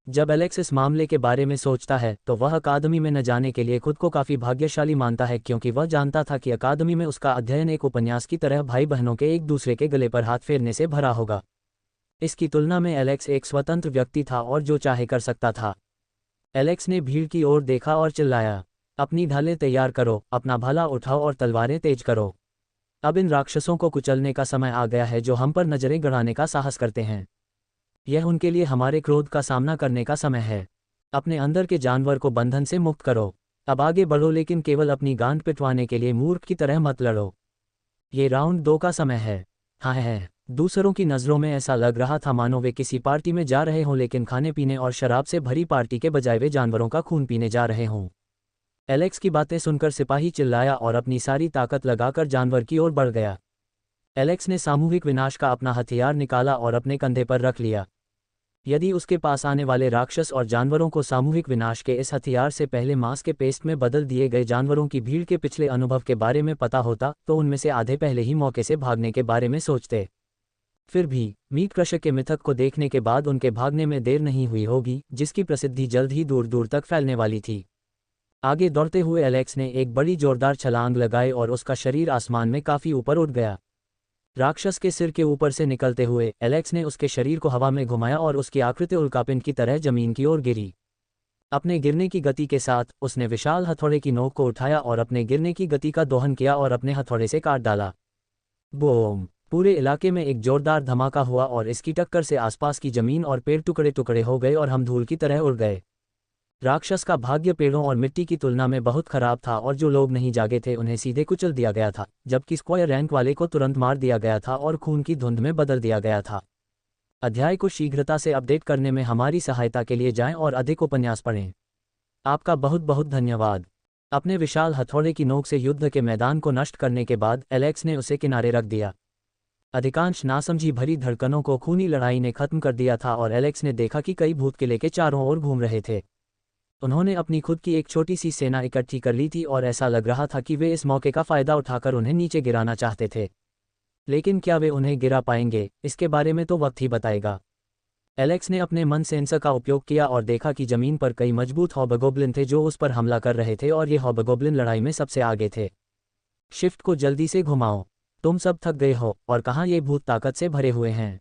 जब एलेक्स इस मामले के बारे में सोचता है तो वह अकादमी में न जाने के लिए खुद को काफ़ी भाग्यशाली मानता है, क्योंकि वह जानता था कि अकादमी में उसका अध्ययन एक उपन्यास की तरह भाई बहनों के एक दूसरे के गले पर हाथ फेरने से भरा होगा। इसकी तुलना में एलेक्स एक स्वतंत्र व्यक्ति था और जो चाहे कर सकता था। एलेक्स ने भीड़ की ओर देखा और चिल्लाया, अपनी ढालें तैयार करो, अपना भाला उठाओ और तलवारें तेज करो। अब इन राक्षसों को कुचलने का समय आ गया है जो हम पर नजरें गड़ाने का साहस करते हैं। यह उनके लिए हमारे क्रोध का सामना करने का समय है। अपने अंदर के जानवर को बंधन से मुक्त करो। अब आगे बढ़ो, लेकिन केवल अपनी गांड पिटवाने के लिए मूर्ख की तरह मत लड़ो। ये राउंड 2 का समय है। हाँ है। दूसरों की नज़रों में ऐसा लग रहा था मानो वे किसी पार्टी में जा रहे हों, लेकिन खाने पीने और शराब से भरी पार्टी के बजाय वे जानवरों का खून पीने जा रहे हों। एलेक्स की बातें सुनकर सिपाही चिल्लाया और अपनी सारी ताकत लगाकर जानवर की ओर बढ़ गया। एलेक्स ने सामूहिक विनाश का अपना हथियार निकाला और अपने कंधे पर रख लिया। यदि उसके पास आने वाले राक्षस और जानवरों को सामूहिक विनाश के इस हथियार से पहले मांस के पेस्ट में बदल दिए गए जानवरों की भीड़ के पिछले अनुभव के बारे में पता होता तो उनमें से आधे पहले ही मौके से भागने के बारे में सोचते। फिर भी मीट क्रशर के मिथक को देखने के बाद उनके भागने में देर नहीं हुई होगी, जिसकी प्रसिद्धि जल्द ही दूर दूर तक फैलने वाली थी। आगे दौड़ते हुए एलेक्स ने एक बड़ी जोरदार छलांग लगाई और उसका शरीर आसमान में काफ़ी ऊपर उठ गया। राक्षस के सिर के ऊपर से निकलते हुए एलेक्स ने उसके शरीर को हवा में घुमाया और उसकी आकृति उल्कापिंड की तरह जमीन की ओर गिरी। अपने गिरने की गति के साथ उसने विशाल हथौड़े की नोक को उठाया और अपने गिरने की गति का दोहन किया और अपने हथौड़े से काट डाला। बूम! पूरे इलाके में एक जोरदार धमाका हुआ और इसकी टक्कर से आसपास की जमीन और पेड़ टुकड़े टुकड़े हो गए और हम धूल की तरह उड़ गए। राक्षस का भाग्य पेड़ों और मिट्टी की तुलना में बहुत खराब था और जो लोग नहीं जागे थे उन्हें सीधे कुचल दिया गया था, जबकि स्क्वायर रैंक वाले को तुरंत मार दिया गया था और खून की धुंध में बदल दिया गया था। अध्याय को शीघ्रता से अपडेट करने में हमारी सहायता के लिए जाएं और अधिक उपन्यास पढ़ें। आपका बहुत बहुत धन्यवाद। अपने विशाल हथौड़े की नोक से युद्ध के मैदान को नष्ट करने के बाद एलेक्स ने उसे किनारे रख दिया। अधिकांश नासमझी भरी धड़कनों को खूनी लड़ाई ने खत्म कर दिया था और एलेक्स ने देखा कि कई भूत किले के चारों ओर घूम रहे थे। उन्होंने अपनी खुद की एक छोटी सी सेना इकट्ठी कर ली थी और ऐसा लग रहा था कि वे इस मौके का फ़ायदा उठाकर उन्हें नीचे गिराना चाहते थे। लेकिन क्या वे उन्हें गिरा पाएंगे, इसके बारे में तो वक्त ही बताएगा। एलेक्स ने अपने मन सेंसर का उपयोग किया और देखा कि जमीन पर कई मजबूत हॉबगोब्लिन थे जो उस पर हमला कर रहे थे और ये हॉबगोब्लिन लड़ाई में सबसे आगे थे। शिफ्ट को जल्दी से घुमाओ, तुम सब थक गए हो और कहाँ ये भूत ताकत से भरे हुए हैं।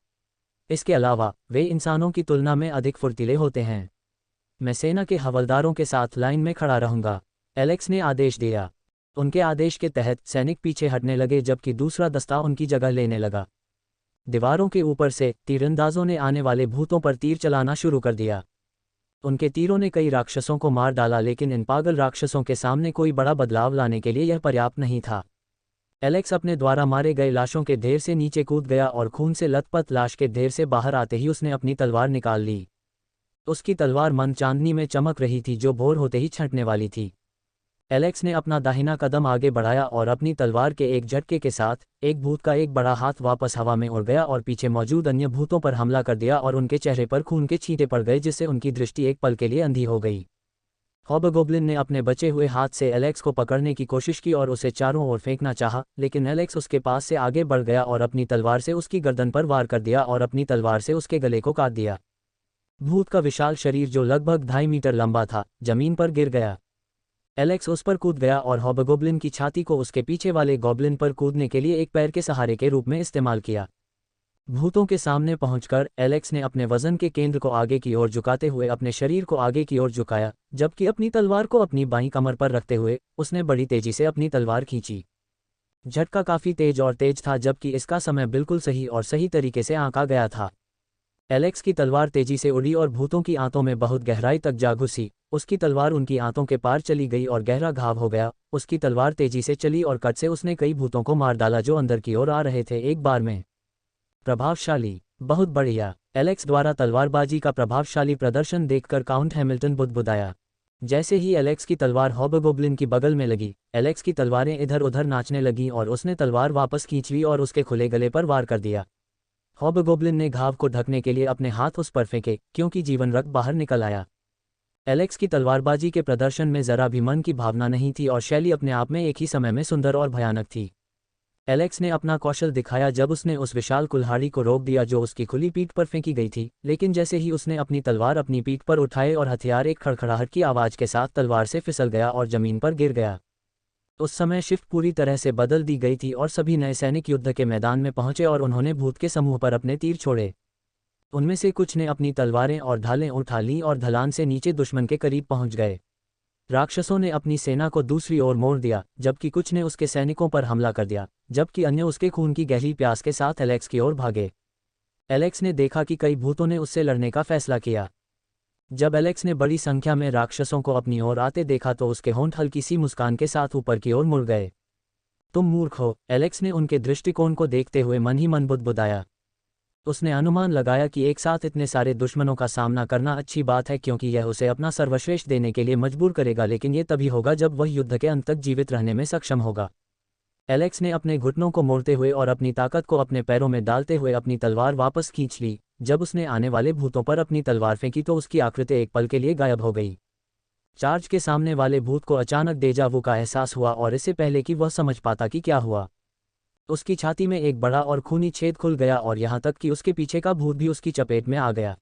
इसके अलावा वे इंसानों की तुलना में अधिक फुर्तीले होते हैं। मैं सेना के हवलदारों के साथ लाइन में खड़ा रहूंगा, एलेक्स ने आदेश दिया। उनके आदेश के तहत सैनिक पीछे हटने लगे जबकि दूसरा दस्ता उनकी जगह लेने लगा। दीवारों के ऊपर से तीरंदाजों ने आने वाले भूतों पर तीर चलाना शुरू कर दिया। उनके तीरों ने कई राक्षसों को मार डाला, लेकिन इन पागल राक्षसों के सामने कोई बड़ा बदलाव लाने के लिए यह पर्याप्त नहीं था। एलेक्स अपने द्वारा मारे गए लाशों के ढेर से नीचे कूद गया और खून से लथपथ लाश के ढेर से बाहर आते ही उसने अपनी तलवार निकाल ली। उसकी तलवार मंद चांदनी में चमक रही थी जो भोर होते ही छंटने वाली थी। एलेक्स ने अपना दाहिना कदम आगे बढ़ाया और अपनी तलवार के एक झटके के साथ एक भूत का एक बड़ा हाथ वापस हवा में उड़ गया और पीछे मौजूद अन्य भूतों पर हमला कर दिया और उनके चेहरे पर खून के छींटे पड़ गए जिससे उनकी दृष्टि एक पल के लिए अंधी हो गई। हॉबगोब्लिन ने अपने बचे हुए हाथ से एलेक्स को पकड़ने की कोशिश की और उसे चारों ओर फेंकना चाहा, लेकिन एलेक्स उसके पास से आगे बढ़ गया और अपनी तलवार से उसकी गर्दन पर वार कर दिया और अपनी तलवार से उसके गले को काट दिया। भूत का विशाल शरीर जो लगभग 2.5 मीटर लंबा था जमीन पर गिर गया। एलेक्स उस पर कूद गया और हॉबगोब्लिन की छाती को उसके पीछे वाले गॉब्लिन पर कूदने के लिए एक पैर के सहारे के रूप में इस्तेमाल किया। भूतों के सामने पहुंचकर एलेक्स ने अपने वजन के केंद्र को आगे की ओर झुकाते हुए अपने शरीर को आगे की ओर झुकाया, जबकि अपनी तलवार को अपनी बाईं कमर पर रखते हुए उसने बड़ी तेजी से अपनी तलवार खींची। झटका काफी तेज और तेज था, जबकि इसका समय बिल्कुल सही और सही तरीके से आंका गया था। एलेक्स की तलवार तेजी से उड़ी और भूतों की आंतों में बहुत गहराई तक जा घुसी। उसकी तलवार उनकी आंतों के पार चली गई और गहरा घाव हो गया। उसकी तलवार तेजी से चली और कट से उसने कई भूतों को मार डाला जो अंदर की ओर आ रहे थे एक बार में। प्रभावशाली, बहुत बढ़िया। एलेक्स द्वारा तलवारबाजी का प्रभावशाली प्रदर्शन देखकर काउंट हैमिल्टन बुदबुदाया। जैसे ही एलेक्स की तलवार हॉबगोब्लिन की बगल में लगी, एलेक्स की तलवारें इधर उधर नाचने लगीं और उसने तलवार वापस खींच ली और उसके खुले गले पर वार कर दिया। हॉबगोब्लिन ने घाव को ढकने के लिए अपने हाथ उस पर फेंके क्योंकि जीवन रक्त बाहर निकल आया। एलेक्स की तलवारबाजी के प्रदर्शन में जरा भी मन की भावना नहीं थी और शैली अपने आप में एक ही समय में सुंदर और भयानक थी। एलेक्स ने अपना कौशल दिखाया जब उसने उस विशाल कुल्हाड़ी को रोक दिया जो उसकी खुली पीठ पर फेंकी गई थी, लेकिन जैसे ही उसने अपनी तलवार अपनी पीठ पर उठाए और हथियार एक खड़खड़ाहट की आवाज के साथ तलवार से फिसल गया और जमीन पर गिर गया। उस समय शिफ्ट पूरी तरह से बदल दी गई थी और सभी नए सैनिक युद्ध के मैदान में पहुंचे और उन्होंने भूत के समूह पर अपने तीर छोड़े। उनमें से कुछ ने अपनी तलवारें और ढालें उठा लीं और ढलान से नीचे दुश्मन के करीब पहुंच गए। राक्षसों ने अपनी सेना को दूसरी ओर मोड़ दिया, जबकि कुछ ने उसके सैनिकों पर हमला कर दिया, जबकि अन्य उसके खून की गहरी प्यास के साथ एलेक्स की ओर भागे। एलेक्स ने देखा कि कई भूतों ने उससे लड़ने का फैसला किया। जब एलेक्स ने बड़ी संख्या में राक्षसों को अपनी ओर आते देखा तो उसके होंठ हल्की सी मुस्कान के साथ ऊपर की ओर मुड़ गए। तुम मूर्ख हो, एलेक्स ने उनके दृष्टिकोण को देखते हुए मन ही मन बुदबुदाया। उसने अनुमान लगाया कि एक साथ इतने सारे दुश्मनों का सामना करना अच्छी बात है क्योंकि यह उसे अपना सर्वश्रेष्ठ देने के लिए मजबूर करेगा, लेकिन यह तभी होगा जब वह युद्ध के अंत तक जीवित रहने में सक्षम होगा। एलेक्स ने अपने घुटनों को मोड़ते हुए और अपनी ताकत को अपने पैरों में डालते हुए अपनी तलवार वापस खींच ली। जब उसने आने वाले भूतों पर अपनी तलवार फेंकी तो उसकी आकृति एक पल के लिए गायब हो गई। चार्ज के सामने वाले भूत को अचानक डेजा वू का एहसास हुआ और इससे पहले कि वह समझ पाता कि क्या हुआ, उसकी छाती में एक बड़ा और खूनी छेद खुल गया और यहाँ तक कि उसके पीछे का भूत भी उसकी चपेट में आ गया।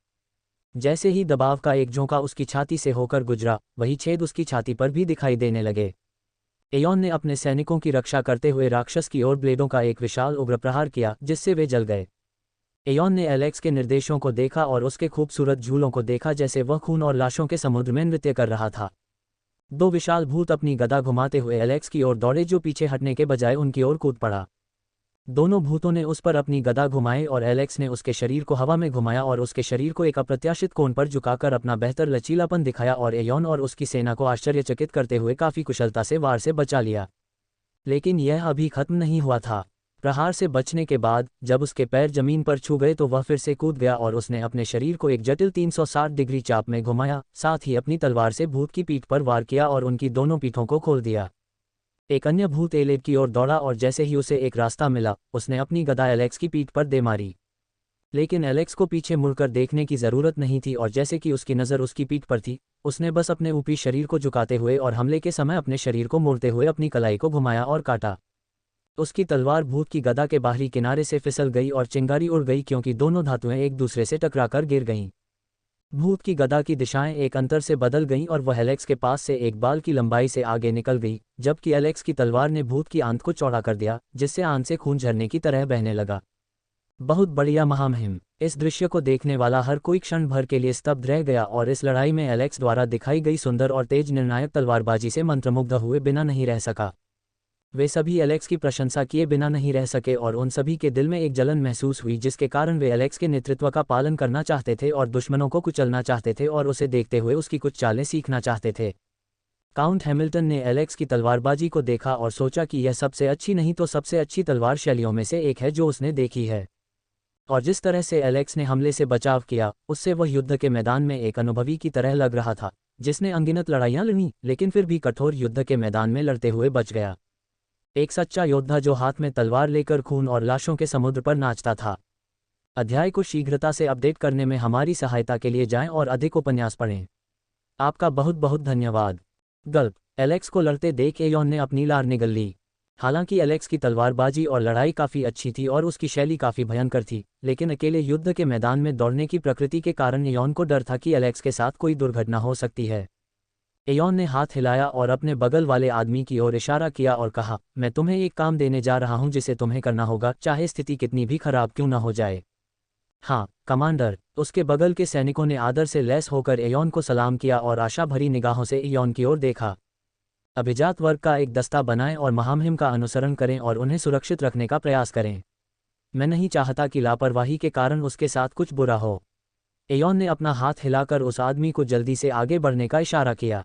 जैसे ही दबाव का एक झोंका उसकी छाती से होकर गुजरा, वही छेद उसकी छाती पर भी दिखाई देने लगे। एयोन ने अपने सैनिकों की रक्षा करते हुए राक्षस की ओर ब्लेडों का एक विशाल उग्र प्रहार किया जिससे वे जल गए। एयोन ने एलेक्स के निर्देशों को देखा और उसके खूबसूरत झूलों को देखा जैसे वह खून और लाशों के समुद्र में नृत्य कर रहा था। दो विशाल भूत अपनी गदा घुमाते हुए एलेक्स की ओर दौड़े जो पीछे हटने के बजाय उनकी ओर कूद पड़ा। दोनों भूतों ने उस पर अपनी गदा घुमाई और एलेक्स ने उसके शरीर को हवा में घुमाया और उसके शरीर को एक अप्रत्याशित कोण पर झुकाकर अपना बेहतर लचीलापन दिखाया और एयोन और उसकी सेना को आश्चर्यचकित करते हुए काफी कुशलता से वार से बचा लिया। लेकिन यह अभी खत्म नहीं हुआ था। प्रहार से बचने के बाद जब उसके पैर जमीन पर छू गए तो वह फिर से कूद गया और उसने अपने शरीर को एक जटिल 360 डिग्री चाप में घुमाया, साथ ही अपनी तलवार से भूत की पीठ पर वार किया और उनकी दोनों पीठों को खोल दिया। एक अन्य भूत एलेब की ओर दौड़ा और जैसे ही उसे एक रास्ता मिला उसने अपनी गदा एलेक्स की पीठ पर दे मारी। लेकिन एलेक्स को पीछे मुड़कर देखने की जरूरत नहीं थी और जैसे कि उसकी नज़र उसकी पीठ पर थी, उसने बस अपने ऊपरी शरीर को झुकाते हुए और हमले के समय अपने शरीर को मोड़ते हुए अपनी कलाई को घुमाया और काटा। उसकी तलवार भूत की गदा के बाहरी किनारे से फिसल गई और चिंगारी उड़ गई क्योंकि दोनों धातुएं एक दूसरे से टकराकर गिर गईं। भूत की गदा की दिशाएं एक अंतर से बदल गईं और वह एलेक्स के पास से एक बाल की लंबाई से आगे निकल गई, जबकि एलेक्स की तलवार ने भूत की आंत को चौड़ा कर दिया, जिससे आंत से खून झरने की तरह बहने लगा। बहुत बढ़िया महामहिम। इस दृश्य को देखने वाला हर कोई क्षण भर के लिए स्तब्ध रह गया और इस लड़ाई में एलेक्स द्वारा दिखाई गई सुंदर और तेज निर्णायक तलवारबाजी से मंत्रमुग्ध हुए बिना नहीं रह सका। वे सभी एलेक्स की प्रशंसा किए बिना नहीं रह सके और उन सभी के दिल में एक जलन महसूस हुई जिसके कारण वे एलेक्स के नेतृत्व का पालन करना चाहते थे और दुश्मनों को कुचलना चाहते थे और उसे देखते हुए उसकी कुछ चालें सीखना चाहते थे। काउंट हैमिल्टन ने एलेक्स की तलवारबाजी को देखा और सोचा कि यह सबसे अच्छी नहीं तो सबसे अच्छी तलवार शैलियों में से एक है जो उसने देखी है। और जिस तरह से एलेक्स ने हमले से बचाव किया, उससे वह युद्ध के मैदान में एक अनुभवी की तरह लग रहा था, जिसने अनगिनत लड़ाइयां लड़ी लेकिन फिर भी कठोर युद्ध के मैदान में लड़ते हुए बच गया। एक सच्चा योद्धा जो हाथ में तलवार लेकर खून और लाशों के समुद्र पर नाचता था। अध्याय को शीघ्रता से अपडेट करने में हमारी सहायता के लिए जाएं और अधिक उपन्यास पढ़ें। आपका बहुत बहुत धन्यवाद। गल्प। एलेक्स को लड़ते देख एयोन ने अपनी लार निगल ली। हालांकि एलेक्स की तलवारबाजी और लड़ाई काफ़ी अच्छी थी और उसकी शैली काफ़ी भयंकर थी, लेकिन अकेले युद्ध के मैदान में दौड़ने की प्रकृति के कारण एयोन को डर था कि एलेक्स के साथ कोई दुर्घटना हो सकती है। एयोन ने हाथ हिलाया और अपने बगल वाले आदमी की ओर इशारा किया और कहा, मैं तुम्हें एक काम देने जा रहा हूं जिसे तुम्हें करना होगा, चाहे स्थिति कितनी भी खराब क्यों न हो जाए। हाँ कमांडर। उसके बगल के सैनिकों ने आदर से लैस होकर एयोन को सलाम किया और आशा भरी निगाहों से एयोन की ओर देखा। अभिजात वर्ग का एक दस्ता बनाएं और महामहिम का अनुसरण करें और उन्हें सुरक्षित रखने का प्रयास करें। मैं नहीं चाहता कि लापरवाही के कारण उसके साथ कुछ बुरा हो। एयोन ने अपना हाथ हिलाकर उस आदमी को जल्दी से आगे बढ़ने का इशारा किया,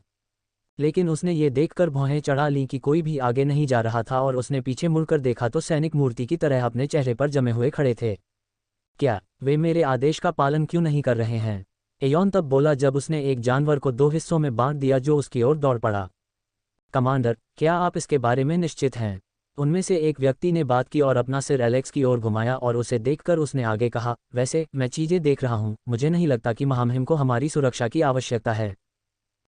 लेकिन उसने ये देखकर भौहें चढ़ा लीं कि कोई भी आगे नहीं जा रहा था और उसने पीछे मुड़कर देखा तो सैनिक मूर्ति की तरह अपने चेहरे पर जमे हुए खड़े थे। क्या वे मेरे आदेश का पालन क्यों नहीं कर रहे हैं? एयोन तब बोला जब उसने एक जानवर को दो हिस्सों में बांट दिया जो उसकी ओर दौड़ पड़ा। कमांडर, क्या आप इसके बारे में निश्चित हैं? उनमें से एक व्यक्ति ने बात की और अपना सिर एलेक्स की ओर घुमाया और उसे देखकर उसने आगे कहा, वैसे मैं चीजें देख रहा हूं, मुझे नहीं लगता कि महामहिम को हमारी सुरक्षा की आवश्यकता है।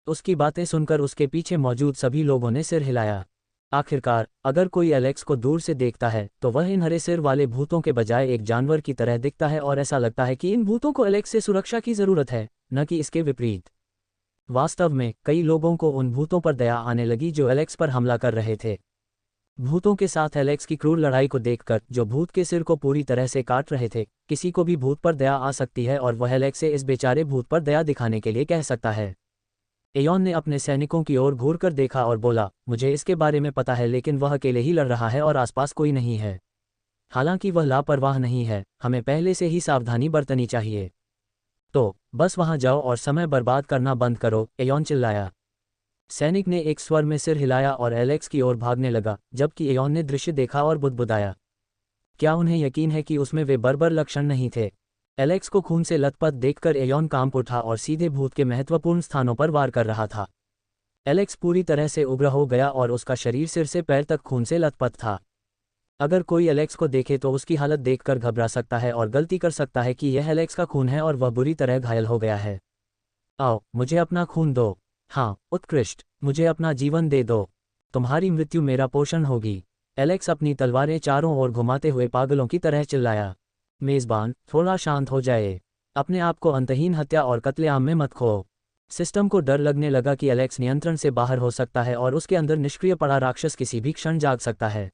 उसकी बातें सुनकर उसके पीछे मौजूद सभी लोगों ने सिर हिलाया। आखिरकार अगर कोई एलेक्स को दूर से देखता है तो वह इन हरे सिर वाले भूतों के बजाय एक जानवर की तरह दिखता है और ऐसा लगता है कि इन भूतों को एलेक्स से सुरक्षा की जरूरत है, न कि इसके विपरीत। वास्तव में कई लोगों को उन भूतों पर दया आने लगी जो एलेक्स पर हमला कर रहे थे। भूतों के साथ एलेक्स की क्रूर लड़ाई को देखकर जो भूत के सिर को पूरी तरह से काट रहे थे, किसी को भी भूत पर दया आ सकती है और वह एलेक्स से इस बेचारे भूत पर दया दिखाने के लिए कह सकता है। एयोन ने अपने सैनिकों की ओर घूरकर देखा और बोला, मुझे इसके बारे में पता है, लेकिन वह अकेले ही लड़ रहा है और आसपास कोई नहीं है। हालांकि वह लापरवाह नहीं है, हमें पहले से ही सावधानी बरतनी चाहिए। तो बस वहां जाओ और समय बर्बाद करना बंद करो, एयोन चिल्लाया। सैनिक ने एक स्वर में सिर हिलाया और एलेक्स की ओर भागने लगा, जबकि एयोन ने दृश्य देखा और बुदबुदाया। क्या उन्हें यकीन है कि उसमें वे बर्बर लक्षण नहीं थे? एलेक्स को खून से लथपथ देखकर एयोन कांप उठा और सीधे भूत के महत्वपूर्ण स्थानों पर वार कर रहा था। एलेक्स पूरी तरह से उग्र हो गया और उसका शरीर सिर से पैर तक खून से लथपथ था। अगर कोई एलेक्स को देखे तो उसकी हालत देखकर घबरा सकता है और गलती कर सकता है कि यह एलेक्स का खून है और वह बुरी तरह घायल हो गया है। आओ, मुझे अपना खून दो। हाँ, उत्कृष्ट, मुझे अपना जीवन दे दो। तुम्हारी मृत्यु मेरा पोषण होगी। एलेक्स अपनी तलवारें चारों ओर घुमाते हुए पागलों की तरह चिल्लाया। मेजबान, थोड़ा शांत हो जाए। अपने आप को अंतहीन हत्या और कत्लेआम में मत खो। सिस्टम को डर लगने लगा कि एलेक्स नियंत्रण से बाहर हो सकता है और उसके अंदर निष्क्रिय पड़ा राक्षस किसी भी क्षण जाग सकता है।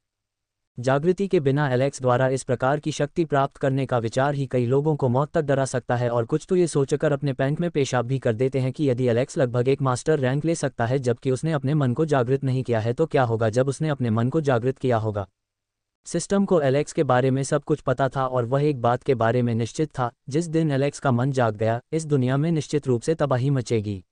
जागृति के बिना एलेक्स द्वारा इस प्रकार की शक्ति प्राप्त करने का विचार ही कई लोगों को मौत तक डरा सकता है और कुछ तो ये सोचकर अपने पैंट में पेशाब भी कर देते हैं कि यदि एलेक्स लगभग एक मास्टर रैंक ले सकता है जबकि उसने अपने मन को जागृत नहीं किया है, तो क्या होगा जब उसने अपने मन को जागृत किया होगा। सिस्टम को एलेक्स के बारे में सब कुछ पता था और वह एक बात के बारे में निश्चित था, जिस दिन एलेक्स का मन जाग गया, इस दुनिया में निश्चित रूप से तबाही मचेगी।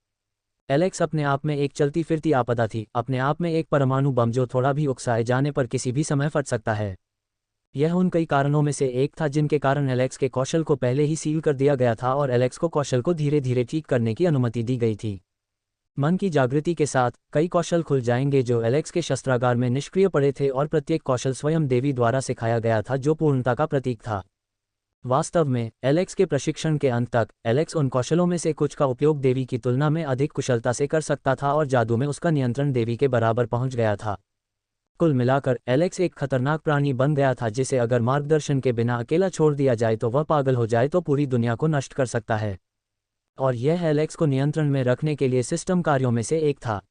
एलेक्स अपने आप में एक चलती फिरती आपदा थी, अपने आप में एक परमाणु बम जो थोड़ा भी उकसाए जाने पर किसी भी समय फट सकता है। यह उन कई कारणों में से एक था जिनके कारण एलेक्स के कौशल को पहले ही सील कर दिया गया था और एलेक्स को कौशल को धीरे धीरे ठीक करने की अनुमति दी गई थी। मन की जागृति के साथ कई कौशल खुल जाएंगे जो एलेक्स के शस्त्रागार में निष्क्रिय पड़े थे और प्रत्येक कौशल स्वयं देवी द्वारा सिखाया गया था जो पूर्णता का प्रतीक था। वास्तव में एलेक्स के प्रशिक्षण के अंत तक एलेक्स उन कौशलों में से कुछ का उपयोग देवी की तुलना में अधिक कुशलता से कर सकता था और जादू में उसका नियंत्रण देवी के बराबर पहुंच गया था। कुल मिलाकर एलेक्स एक खतरनाक प्राणी बन गया था जिसे अगर मार्गदर्शन के बिना अकेला छोड़ दिया जाए तो वह पागल हो जाए तो पूरी दुनिया को नष्ट कर सकता है। और यह एलेक्स को नियंत्रण में रखने के लिए सिस्टम कार्यों में से एक था।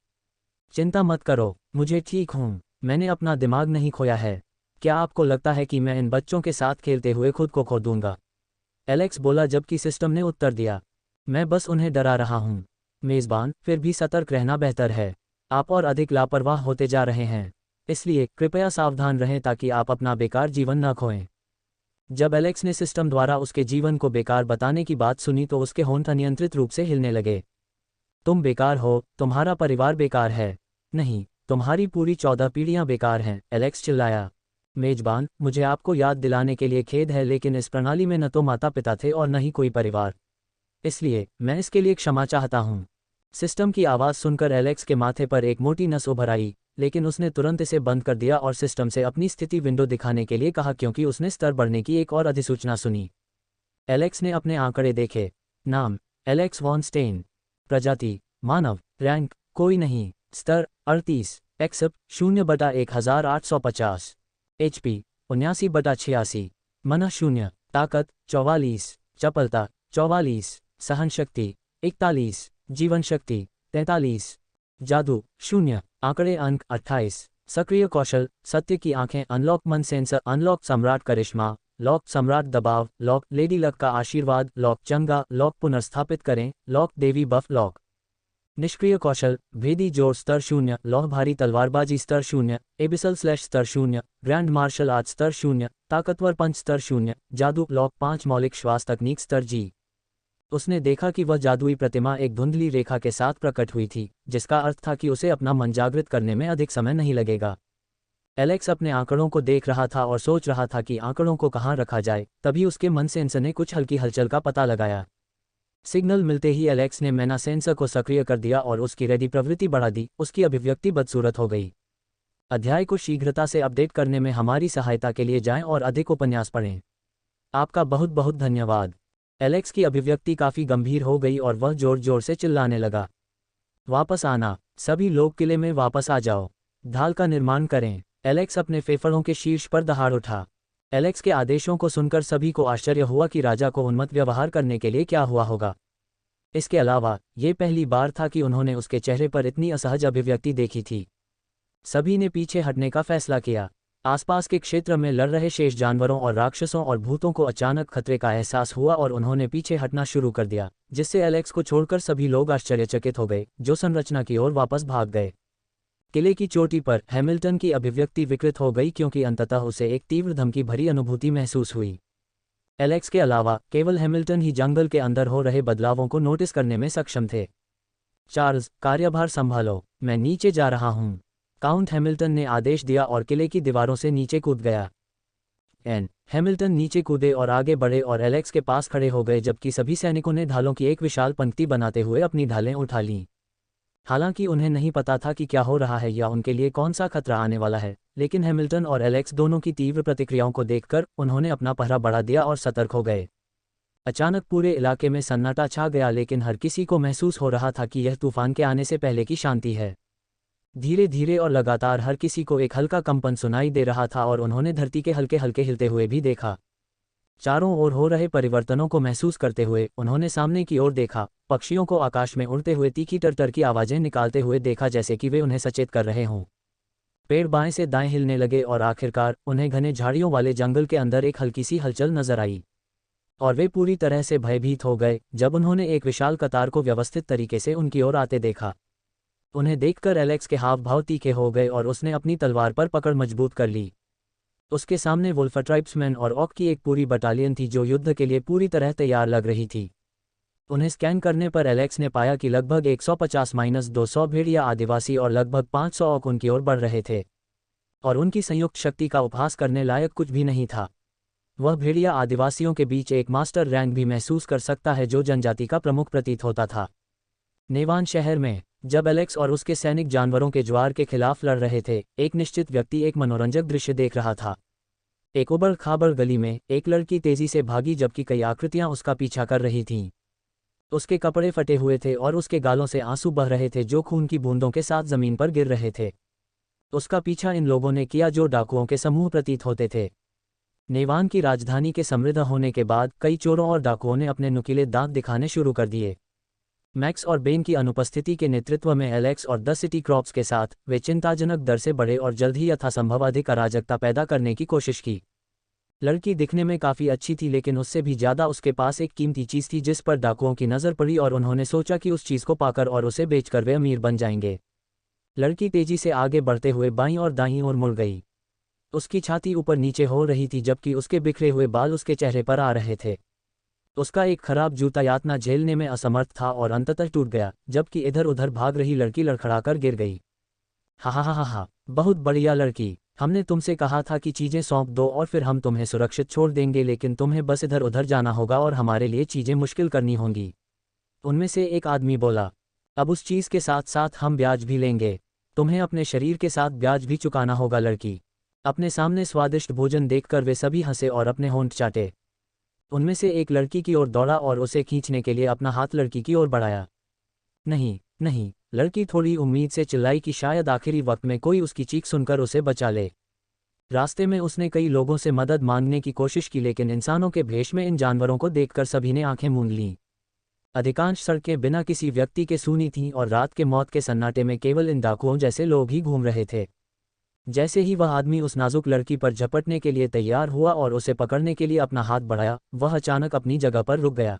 चिंता मत करो, मुझे ठीक हूँ, मैंने अपना दिमाग नहीं खोया है। क्या आपको लगता है कि मैं इन बच्चों के साथ खेलते हुए खुद को खो दूंगा? एलेक्स बोला जबकि सिस्टम ने उत्तर दिया, मैं बस उन्हें डरा रहा हूँ। मेज़बान, फिर भी सतर्क रहना बेहतर है। आप और अधिक लापरवाह होते जा रहे हैं, इसलिए कृपया सावधान रहें ताकि आप अपना बेकार जीवन न खोएं। जब एलेक्स ने सिस्टम द्वारा उसके जीवन को बेकार बताने की बात सुनी तो उसके होंठ अनियंत्रित रूप से हिलने लगे। तुम बेकार हो, तुम्हारा परिवार बेकार है। नहीं, तुम्हारी पूरी 14 पीढ़ियां बेकार हैं, एलेक्स चिल्लाया। मेजबान, मुझे आपको याद दिलाने के लिए खेद है लेकिन इस प्रणाली में न तो माता पिता थे और न ही कोई परिवार, इसलिए मैं इसके लिए क्षमा चाहता हूँ। सिस्टम की आवाज़ सुनकर एलेक्स के माथे पर एक मोटी नस उभर आई, लेकिन उसने तुरंत इसे बंद कर दिया और सिस्टम से अपनी स्थिति विंडो दिखाने के लिए कहा क्योंकि उसने स्तर बढ़ने की एक और अधिसूचना सुनी। एलेक्स ने अपने आंकड़े देखे। नाम एलेक्स वॉन स्टेन, प्रजाति मानव, रैंक कोई नहीं, स्तर 38, एक्सेप्ट 0/1850, HP 79/86, मन 0, ताकत 44, चपलता 44, सहनशक्ति 41, जीवन शक्ति 43, जादू 0, आंकड़े अंक 28, सक्रिय कौशल सत्य की आंखें अनलॉक, मन सेंसर अनलॉक, सम्राट करिश्मा लॉक, सम्राट दबाव लॉक, लेडी लक का आशीर्वाद लॉक, चंगा लॉक, पुनर्स्थापित करें लॉक, देवी बफ लॉक। निष्क्रिय कौशल भेदी जोर स्तर 0, लौह भारी तलवारबाजी स्तर 0, एबिसल स्लैश स्तर 0, ग्रैंड मार्शल आर्ट स्तर 0, ताकतवर पंच स्तर 0, जादू लॉक 5, मौलिक श्वास तकनीक स्तर G। उसने देखा कि वह जादुई प्रतिमा एक धुंधली रेखा के साथ प्रकट हुई थी, जिसका अर्थ था कि उसे अपना मन जागृत करने में अधिक समय नहीं लगेगा। एलेक्स अपने आंकड़ों को देख रहा था और सोच रहा था कि आंकड़ों को कहाँ रखा जाए, तभी उसके मन सेंसर ने कुछ हल्की हलचल का पता लगाया। सिग्नल मिलते ही एलेक्स ने मैना सेंसर को सक्रिय कर दिया और उसकी रेडी प्रवृत्ति बढ़ा दी। उसकी अभिव्यक्ति बदसूरत हो गई। अध्याय को शीघ्रता से अपडेट करने में हमारी सहायता के लिए जाएं और अधिक उपन्यास पढ़ें। आपका बहुत बहुत धन्यवाद। एलेक्स की अभिव्यक्ति काफ़ी गंभीर हो गई और वह जोर जोर से चिल्लाने लगा, वापस आना, सभी लोग किले में वापस आ जाओ, ढाल का निर्माण करें। एलेक्स अपने फेफड़ों के शीर्ष पर दहाड़ उठा। एलेक्स के आदेशों को सुनकर सभी को आश्चर्य हुआ कि राजा को उन्मत्त व्यवहार करने के लिए क्या हुआ होगा। इसके अलावा ये पहली बार था कि उन्होंने उसके चेहरे पर इतनी असहज अभिव्यक्ति देखी थी। सभी ने पीछे हटने का फैसला किया। आसपास के क्षेत्र में लड़ रहे शेष जानवरों और राक्षसों और भूतों को अचानक खतरे का एहसास हुआ और उन्होंने पीछे हटना शुरू कर दिया, जिससे एलेक्स को छोड़कर सभी लोग आश्चर्यचकित हो गए, जो संरचना की ओर वापस भाग गए। किले की चोटी पर हैमिल्टन की अभिव्यक्ति विकृत हो गई क्योंकि अंततः उसे एक तीव्र धमकी भरी अनुभूति महसूस हुई। एलेक्स के अलावा केवल हैमिल्टन ही जंगल के अंदर हो रहे बदलावों को नोटिस करने में सक्षम थे। चार्ल्स, कार्यभार संभालो, मैं नीचे जा रहा हूँ, काउंट हैमिल्टन ने आदेश दिया और किले की दीवारों से नीचे कूद गया। हैमिल्टन नीचे कूदे और आगे बढ़े और एलेक्स के पास खड़े हो गए जबकि सभी सैनिकों ने ढालों की एक विशाल पंक्ति बनाते हुए अपनी ढालें उठा लीं। हालांकि उन्हें नहीं पता था कि क्या हो रहा है या उनके लिए कौन सा खतरा आने वाला है, लेकिन हैमिल्टन और एलेक्स दोनों की तीव्र प्रतिक्रियाओं को देखकर उन्होंने अपना पहरा बढ़ा दिया और सतर्क हो गए। अचानक पूरे इलाके में सन्नाटा छा गया, लेकिन हर किसी को महसूस हो रहा था कि यह तूफान के आने से पहले की शांति है। धीरे धीरे और लगातार हर किसी को एक हल्का कंपन सुनाई दे रहा था और उन्होंने धरती के हल्के हल्के हिलते हुए भी देखा। चारों ओर हो रहे परिवर्तनों को महसूस करते हुए उन्होंने सामने की ओर देखा। पक्षियों को आकाश में उड़ते हुए तीखी टर की आवाज़ें निकालते हुए देखा, जैसे कि वे उन्हें सचेत कर रहे हों। पेड़ बाएं से दाएं हिलने लगे और आखिरकार उन्हें घने झाड़ियों वाले जंगल के अंदर एक हल्की सी हलचल नजर आई, और वे पूरी तरह से भयभीत हो गए जब उन्होंने एक विशाल कतार को व्यवस्थित तरीके से उनकी ओर आते देखा। उन्हें देखकर एलेक्स के हाव भाव तीखे हो गए और उसने अपनी तलवार पर पकड़ मजबूत कर ली। उसके सामने वुल्फ ट्राइब्समैन और ऑक की एक पूरी बटालियन थी जो युद्ध के लिए पूरी तरह तैयार लग रही थी। उन्हें स्कैन करने पर एलेक्स ने पाया कि लगभग 150-200 भेड़िया आदिवासी और लगभग 500 ऑक उनकी ओर बढ़ रहे थे, और उनकी संयुक्त शक्ति का उपहास करने लायक कुछ भी नहीं था। वह भेड़िया आदिवासियों के बीच एक मास्टर रैंक भी महसूस कर सकता है जो जनजाति का प्रमुख प्रतीत होता था। नेवान शहर में जब एलेक्स और उसके सैनिक जानवरों के ज्वार के खिलाफ लड़ रहे थे, एक निश्चित व्यक्ति एक मनोरंजक दृश्य देख रहा था। एक उबड़ खाबड़ गली में एक लड़की तेजी से भागी जबकि कई आकृतियां उसका पीछा कर रही थीं। उसके कपड़े फटे हुए थे और उसके गालों से आंसू बह रहे थे जो खून की बूंदों के साथ जमीन पर गिर रहे थे। उसका पीछा इन लोगों ने किया जो डाकुओं के समूह प्रतीत होते थे। नेवान की राजधानी के समृद्ध होने के बाद कई चोरों और डाकुओं ने अपने नुकीले दांत दिखाने शुरू कर दिए। मैक्स और बेन की अनुपस्थिति के नेतृत्व में एलेक्स और 10 सिटी क्रॉप्स के साथ वे चिंताजनक दर से बढ़े और जल्द ही यथासंभव अधिक अराजकता पैदा करने की कोशिश की। लड़की दिखने में काफ़ी अच्छी थी, लेकिन उससे भी ज़्यादा उसके पास एक कीमती चीज़ थी जिस पर डाकुओं की नज़र पड़ी और उन्होंने सोचा कि उस चीज़ को पाकर और उसे बेचकर वे अमीर बन जाएंगे। लड़की तेजी से आगे बढ़ते हुए बाईं और दाईं ओर मुड़ गई। उसकी छाती ऊपर नीचे हो रही थी जबकि उसके बिखरे हुए बाल उसके चेहरे पर आ रहे थे। उसका एक खराब जूता यातना झेलने में असमर्थ था और अंततः टूट गया, जबकि इधर उधर भाग रही लड़की लड़खड़ाकर गिर गई। हा हा हा हा, बहुत बढ़िया लड़की, हमने तुमसे कहा था कि चीज़ें सौंप दो और फिर हम तुम्हें सुरक्षित छोड़ देंगे, लेकिन तुम्हें बस इधर उधर जाना होगा और हमारे लिए चीज़ें मुश्किल करनी होंगी। उनमें से एक आदमी बोला, अब उस चीज़ के साथ साथ हम ब्याज भी लेंगे। तुम्हें अपने शरीर के साथ ब्याज भी चुकाना होगा। लड़की अपने सामने स्वादिष्ट भोजन देखकर वे सभी हंसे और अपने होंठ चाटे। उनमें से एक लड़की की ओर दौड़ा और उसे खींचने के लिए अपना हाथ लड़की की ओर बढ़ाया। नहीं नहीं, लड़की थोड़ी उम्मीद से चिल्लाई कि शायद आखिरी वक्त में कोई उसकी चीख सुनकर उसे बचा ले। रास्ते में उसने कई लोगों से मदद मांगने की कोशिश की, लेकिन इंसानों के भेष में इन जानवरों को देखकर सभी ने आंखें मूंद लीं। अधिकांश सड़कें बिना किसी व्यक्ति के सूनी थीं और रात के मौत के सन्नाटे में केवल इन डाकुओं जैसे लोग ही घूम रहे थे। जैसे ही वह आदमी उस नाजुक लड़की पर झपटने के लिए तैयार हुआ और उसे पकड़ने के लिए अपना हाथ बढ़ाया, वह अचानक अपनी जगह पर रुक गया।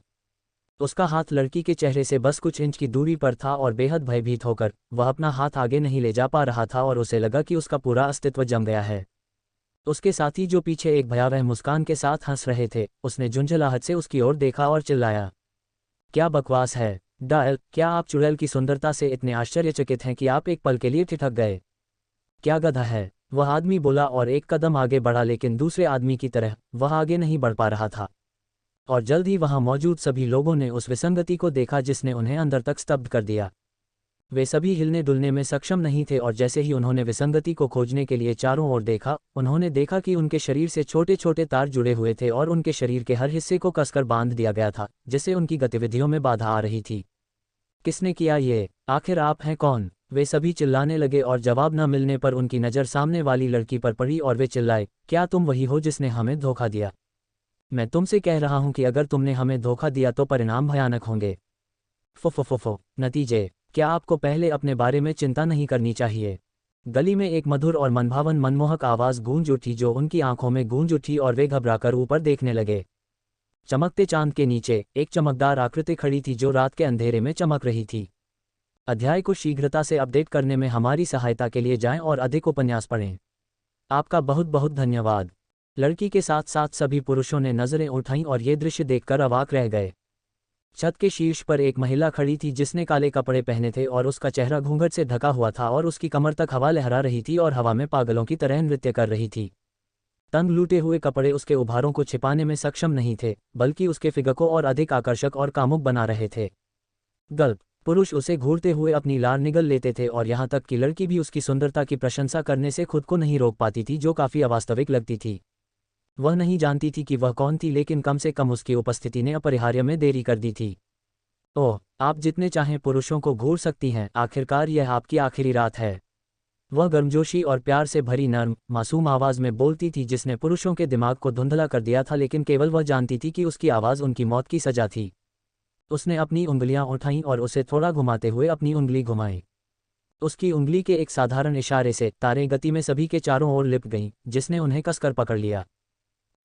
उसका हाथ लड़की के चेहरे से बस कुछ इंच की दूरी पर था और बेहद भयभीत होकर वह अपना हाथ आगे नहीं ले जा पा रहा था और उसे लगा कि उसका पूरा अस्तित्व जम गया है। उसके साथी जो पीछे एक भयावह मुस्कान के साथ हंस रहे थे, उसने झुंझलाहट से उसकी ओर देखा और चिल्लाया, क्या बकवास है डायल, क्या आप चुड़ैल की सुंदरता से इतने आश्चर्यचकित हैं कि आप एक पल के लिए ठिठक गए? क्या गधा है? वह आदमी बोला और एक कदम आगे बढ़ा, लेकिन दूसरे आदमी की तरह वह आगे नहीं बढ़ पा रहा था। और जल्द ही वहां मौजूद सभी लोगों ने उस विसंगति को देखा जिसने उन्हें अंदर तक स्तब्ध कर दिया। वे सभी हिलने डुलने में सक्षम नहीं थे और जैसे ही उन्होंने विसंगति को खोजने के लिए चारों ओर देखा, उन्होंने देखा कि उनके शरीर से छोटे छोटे तार जुड़े हुए थे और उनके शरीर के हर हिस्से को कसकर बांध दिया गया था, जिससे उनकी गतिविधियों में बाधा आ रही थी। किसने किया ये? आखिर आप हैं कौन? वे सभी चिल्लाने लगे और जवाब न मिलने पर उनकी नज़र सामने वाली लड़की पर पड़ी और वे चिल्लाए, क्या तुम वही हो जिसने हमें धोखा दिया? मैं तुमसे कह रहा हूं कि अगर तुमने हमें धोखा दिया तो परिणाम भयानक होंगे। फो नतीजे, क्या आपको पहले अपने बारे में चिंता नहीं करनी चाहिए? गली में एक मधुर और मनभावन मनमोहक आवाज़ गूंज उठी जो उनकी आंखों में गूंज उठी और वे घबराकर ऊपर देखने लगे। चमकते चांद के नीचे एक चमकदार आकृति खड़ी थी जो रात के अंधेरे में चमक रही थी। अध्याय को शीघ्रता से अपडेट करने में हमारी सहायता के लिए जाएं और अधिक उपन्यास पढ़ें। आपका बहुत बहुत धन्यवाद। लड़की के साथ साथ सभी पुरुषों ने नजरें उठाईं और ये दृश्य देखकर अवाक रह गए। छत के शीर्ष पर एक महिला खड़ी थी जिसने काले कपड़े पहने थे और उसका चेहरा घूंघट से ढका हुआ था और उसकी कमर तक हवा लहरा रही थी और हवा में पागलों की तरह नृत्य कर रही थी। तंग लूटे हुए कपड़े उसके उभारों को छिपाने में सक्षम नहीं थे, बल्कि उसके फिगर को और अधिक आकर्षक और कामुक बना रहे थे। गल्प। पुरुष उसे घूरते हुए अपनी लार निगल लेते थे और यहाँ तक कि लड़की भी उसकी सुंदरता की प्रशंसा करने से खुद को नहीं रोक पाती थी, जो काफ़ी अवास्तविक लगती थी। वह नहीं जानती थी कि वह कौन थी, लेकिन कम से कम उसकी उपस्थिति ने अपरिहार्य में देरी कर दी थी। ओह, आप जितने चाहें पुरुषों को घूर सकती हैं, आखिरकार यह आपकी आखिरी रात है। वह गर्मजोशी और प्यार से भरी नर्म मासूम आवाज़ में बोलती थी जिसने पुरुषों के दिमाग को धुंधला कर दिया था, लेकिन केवल वह जानती थी कि उसकी आवाज़ उनकी मौत की सजा थी। उसने अपनी उंगलियां उठाईं और उसे थोड़ा घुमाते हुए अपनी उंगली घुमाई। उसकी उंगली के एक साधारण इशारे से तारें गति में सभी के चारों ओर लिपट गईं, जिसने उन्हें कसकर पकड़ लिया।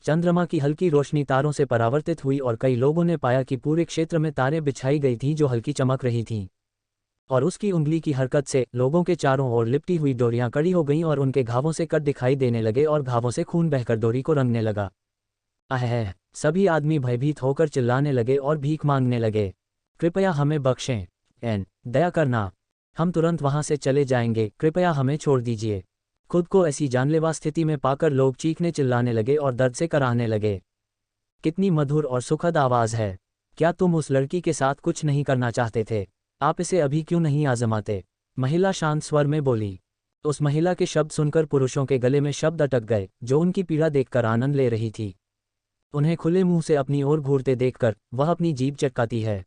चंद्रमा की हल्की रोशनी तारों से परावर्तित हुई और कई लोगों ने पाया कि पूरे क्षेत्र में तारें बिछाई गई थीं जो हल्की चमक रही थीं। और उसकी उंगली की हरकत से लोगों के चारों ओर लिपटी हुई डोरियां कड़ी हो गईं और उनके घावों से कट दिखाई देने लगे और घावों से खून बहकर डोरी को रंगने लगा। अह! सभी आदमी भयभीत होकर चिल्लाने लगे और भीख मांगने लगे। कृपया हमें बख्शें, एन दया करना, हम तुरंत वहां से चले जाएंगे, कृपया हमें छोड़ दीजिए। खुद को ऐसी जानलेवा स्थिति में पाकर लोग चीखने चिल्लाने लगे और दर्द से कराहने लगे। कितनी मधुर और सुखद आवाज़ है। क्या तुम उस लड़की के साथ कुछ नहीं करना चाहते थे? आप इसे अभी क्यों नहीं आजमाते? महिला शांत स्वर में बोली। उस महिला के शब्द सुनकर पुरुषों के गले में शब्द अटक गए, जो उनकी पीड़ा देखकर आनंद ले रही थी। उन्हें खुले मुंह से अपनी ओर घूरते देखकर वह अपनी जीभ चटकाती है।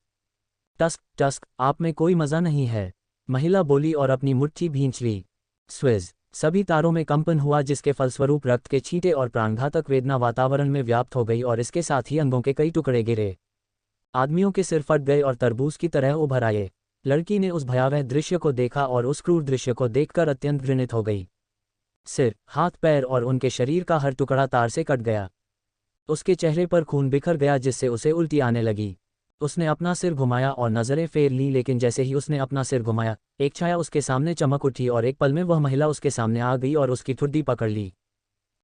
टस्क टस्क, आप में कोई मज़ा नहीं है, महिला बोली और अपनी मुट्ठी भींच ली। स्विज। सभी तारों में कंपन हुआ जिसके फलस्वरूप रक्त के छींटे और प्राणघातक वेदना वातावरण में व्याप्त हो गई और इसके साथ ही अंगों के कई टुकड़े गिरे। आदमियों के सिर फट गए और तरबूज की तरह उभर आए। लड़की ने उस भयावह दृश्य को देखा और उस क्रूर दृश्य को देखकर अत्यंत घृणित हो गई। सिर, हाथ पैर और उनके शरीर का हर टुकड़ा तार से कट गया। उसके चेहरे पर खून बिखर गया जिससे उसे उल्टी आने लगी। उसने अपना सिर घुमाया और नजरें फेर ली, लेकिन जैसे ही उसने अपना सिर घुमाया एक छाया उसके सामने चमक उठी और एक पल में वह महिला उसके सामने आ गई और उसकी ठुड्डी पकड़ ली।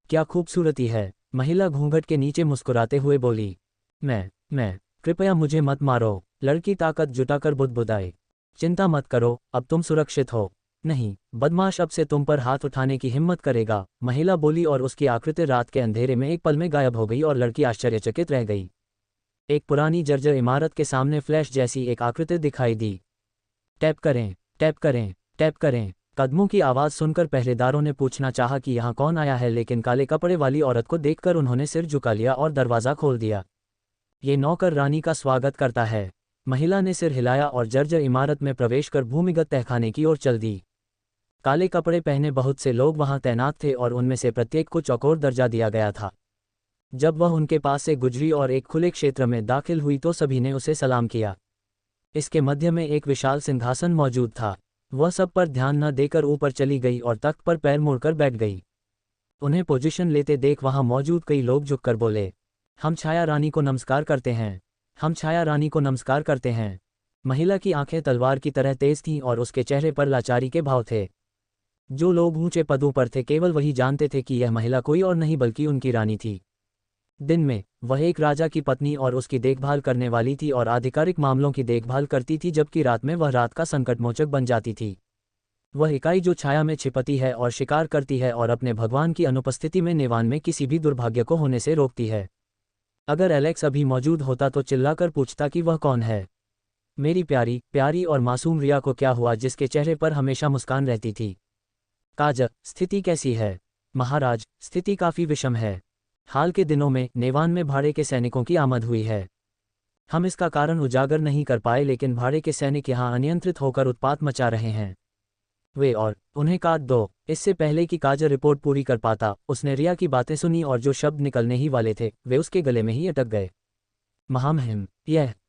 क्या खूबसूरती है, महिला घूंघट के नीचे मुस्कुराते हुए बोली। मैं कृपया मुझे मत मारो, लड़की ताकत जुटाकर बुदबुदाई। चिंता मत करो, अब तुम सुरक्षित हो। नहीं, बदमाश अब से तुम पर हाथ उठाने की हिम्मत करेगा, महिला बोली और उसकी आकृति रात के अंधेरे में एक पल में गायब हो गई और लड़की आश्चर्यचकित रह गई। एक पुरानी जर्जर इमारत के सामने फ्लैश जैसी एक आकृति दिखाई दी। टैप करें, टैप करें, टैप करें। कदमों की आवाज़ सुनकर पहरेदारों ने पूछना चाहा कि यहाँ कौन आया है, लेकिन काले कपड़े वाली औरत को देखकर उन्होंने सिर झुका लिया और दरवाज़ा खोल दिया। ये नौकर रानी का स्वागत करता है। महिला ने सिर हिलाया और जर्जर इमारत में प्रवेश कर भूमिगत तहखाने की ओर चल दी। काले कपड़े पहने बहुत से लोग वहां तैनात थे और उनमें से प्रत्येक को चौकोर दर्जा दिया गया था। जब वह उनके पास से गुजरी और एक खुले क्षेत्र में दाखिल हुई तो सभी ने उसे सलाम किया। इसके मध्य में एक विशाल सिंहासन मौजूद था। वह सब पर ध्यान न देकर ऊपर चली गई और तख्त पर पैर मोड़कर बैठ गई। उन्हें पोजीशन लेते देख वहां मौजूद कई लोग झुककर बोले, हम छाया रानी को नमस्कार करते हैं, हम छाया रानी को नमस्कार करते हैं। महिला की आंखें तलवार की तरह तेज थीं और उसके चेहरे पर लाचारी के भाव थे। जो लोग ऊंचे पदों पर थे केवल वही जानते थे कि यह महिला कोई और नहीं बल्कि उनकी रानी थी। दिन में वह एक राजा की पत्नी और उसकी देखभाल करने वाली थी और आधिकारिक मामलों की देखभाल करती थी, जबकि रात में वह रात का संकटमोचक बन जाती थी। वह इकाई जो छाया में छिपती है और शिकार करती है और अपने भगवान की अनुपस्थिति में नेवान में किसी भी दुर्भाग्य को होने से रोकती है। अगर एलेक्स अभी मौजूद होता तो चिल्लाकर पूछता कि वह कौन है। मेरी प्यारी प्यारी और मासूम रिया को क्या हुआ, जिसके चेहरे पर हमेशा मुस्कान रहती थी। काज, स्थिति कैसी है? महाराज, स्थिति काफ़ी विषम है। हाल के दिनों में नेवान में भाड़े के सैनिकों की आमद हुई है। हम इसका कारण उजागर नहीं कर पाए, लेकिन भाड़े के सैनिक यहाँ अनियंत्रित होकर उत्पात मचा रहे हैं। वे और उन्हें काट दो। इससे पहले कि काजर रिपोर्ट पूरी कर पाता, उसने रिया की बातें सुनी और जो शब्द निकलने ही वाले थे वे उसके गले में ही अटक गए। महामहिम,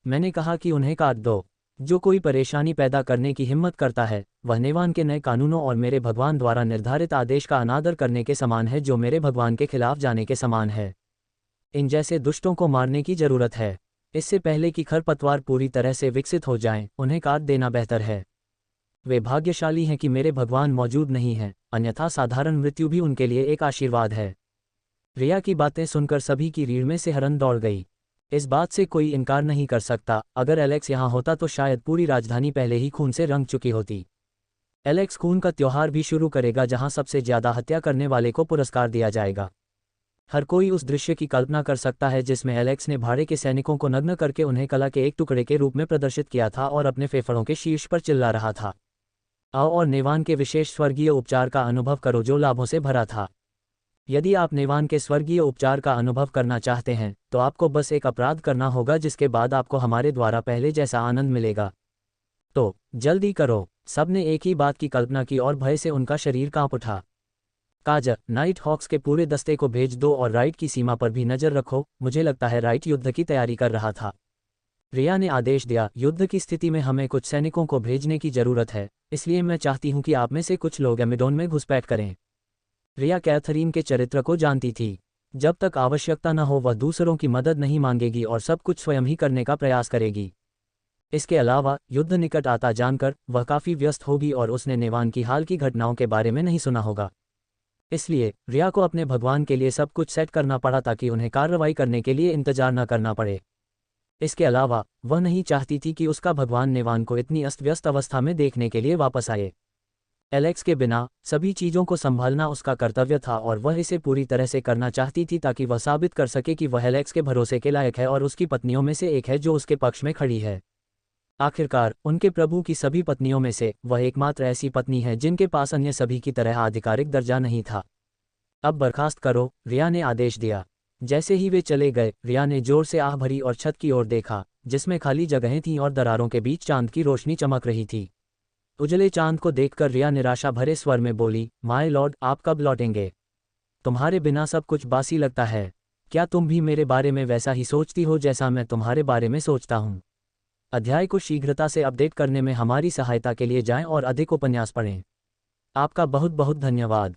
मैंने कहा कि उन्हें काट दो। जो कोई परेशानी पैदा करने की हिम्मत करता है वह नेवान के नए कानूनों और मेरे भगवान द्वारा निर्धारित आदेश का अनादर करने के समान है, जो मेरे भगवान के खिलाफ जाने के समान है। इन जैसे दुष्टों को मारने की जरूरत है। इससे पहले कि खरपतवार पूरी तरह से विकसित हो जाएं, उन्हें काट देना बेहतर है। वे भाग्यशाली हैं कि मेरे भगवान मौजूद नहीं हैं, अन्यथा साधारण मृत्यु भी उनके लिए एक आशीर्वाद है। रिया की बातें सुनकर सभी की रीढ़ में से हरन दौड़ गई। इस बात से कोई इनकार नहीं कर सकता, अगर एलेक्स यहाँ होता तो शायद पूरी राजधानी पहले ही खून से रंग चुकी होती। एलेक्स खून का त्योहार भी शुरू करेगा जहाँ सबसे ज्यादा हत्या करने वाले को पुरस्कार दिया जाएगा। हर कोई उस दृश्य की कल्पना कर सकता है जिसमें एलेक्स ने भाड़े के सैनिकों को नग्न करके उन्हें कला के एक टुकड़े के रूप में प्रदर्शित किया था और अपने फेफड़ों के शीर्ष पर चिल्ला रहा था, आओ और नेवान के विशेष स्वर्गीय उपचार का अनुभव करो जो लाभों से भरा था। यदि आप नेवान के स्वर्गीय उपचार का अनुभव करना चाहते हैं तो आपको बस एक अपराध करना होगा, जिसके बाद आपको हमारे द्वारा पहले जैसा आनंद मिलेगा। तो जल्दी करो। सबने एक ही बात की कल्पना की और भय से उनका शरीर कांप उठा। काज, नाइट हॉक्स के पूरे दस्ते को भेज दो और राइट की सीमा पर भी नजर रखो। मुझे लगता है राइट युद्ध की तैयारी कर रहा था। रिया ने आदेश दिया, युद्ध की स्थिति में हमें कुछ सैनिकों को भेजने की जरूरत है, इसलिए मैं चाहती हूं कि आप में से कुछ लोग एमिडोन में घुसपैठ करें। रिया कैथरीन के चरित्र को जानती थी। जब तक आवश्यकता न हो वह दूसरों की मदद नहीं मांगेगी और सब कुछ स्वयं ही करने का प्रयास करेगी। इसके अलावा युद्ध निकट आता जानकर वह काफ़ी व्यस्त होगी और उसने नेवान की हाल की घटनाओं के बारे में नहीं सुना होगा। इसलिए रिया को अपने भगवान के लिए सब कुछ सेट करना पड़ा ताकि उन्हें कार्रवाई करने के लिए इंतजार न करना पड़े। इसके अलावा वह नहीं चाहती थी कि उसका भगवान नेवान को इतनी अस्त व्यस्त अवस्था में देखने के लिए वापस आए। एलेक्स के बिना सभी चीज़ों को संभालना उसका कर्तव्य था और वह इसे पूरी तरह से करना चाहती थी ताकि वह साबित कर सके कि वह एलेक्स के भरोसे के लायक है और उसकी पत्नियों में से एक है जो उसके पक्ष में खड़ी है। आखिरकार उनके प्रभु की सभी पत्नियों में से वह एकमात्र ऐसी पत्नी है जिनके पास अन्य सभी की तरह आधिकारिक दर्जा नहीं था। अब बर्खास्त करो, रिया ने आदेश दिया। जैसे ही वे चले गए, रिया ने जोर से आह भरी और छत की ओर देखा जिसमें खाली जगहें थीं और दरारों के बीच चांद की रोशनी चमक रही थी। उजले चांद को देखकर रिया निराशा भरे स्वर में बोली, माय लॉर्ड, आप कब लौटेंगे? तुम्हारे बिना सब कुछ बासी लगता है। क्या तुम भी मेरे बारे में वैसा ही सोचती हो जैसा मैं तुम्हारे बारे में सोचता हूँ? अध्याय को शीघ्रता से अपडेट करने में हमारी सहायता के लिए जाएं और अधिक उपन्यास पढ़ें। आपका बहुत बहुत धन्यवाद।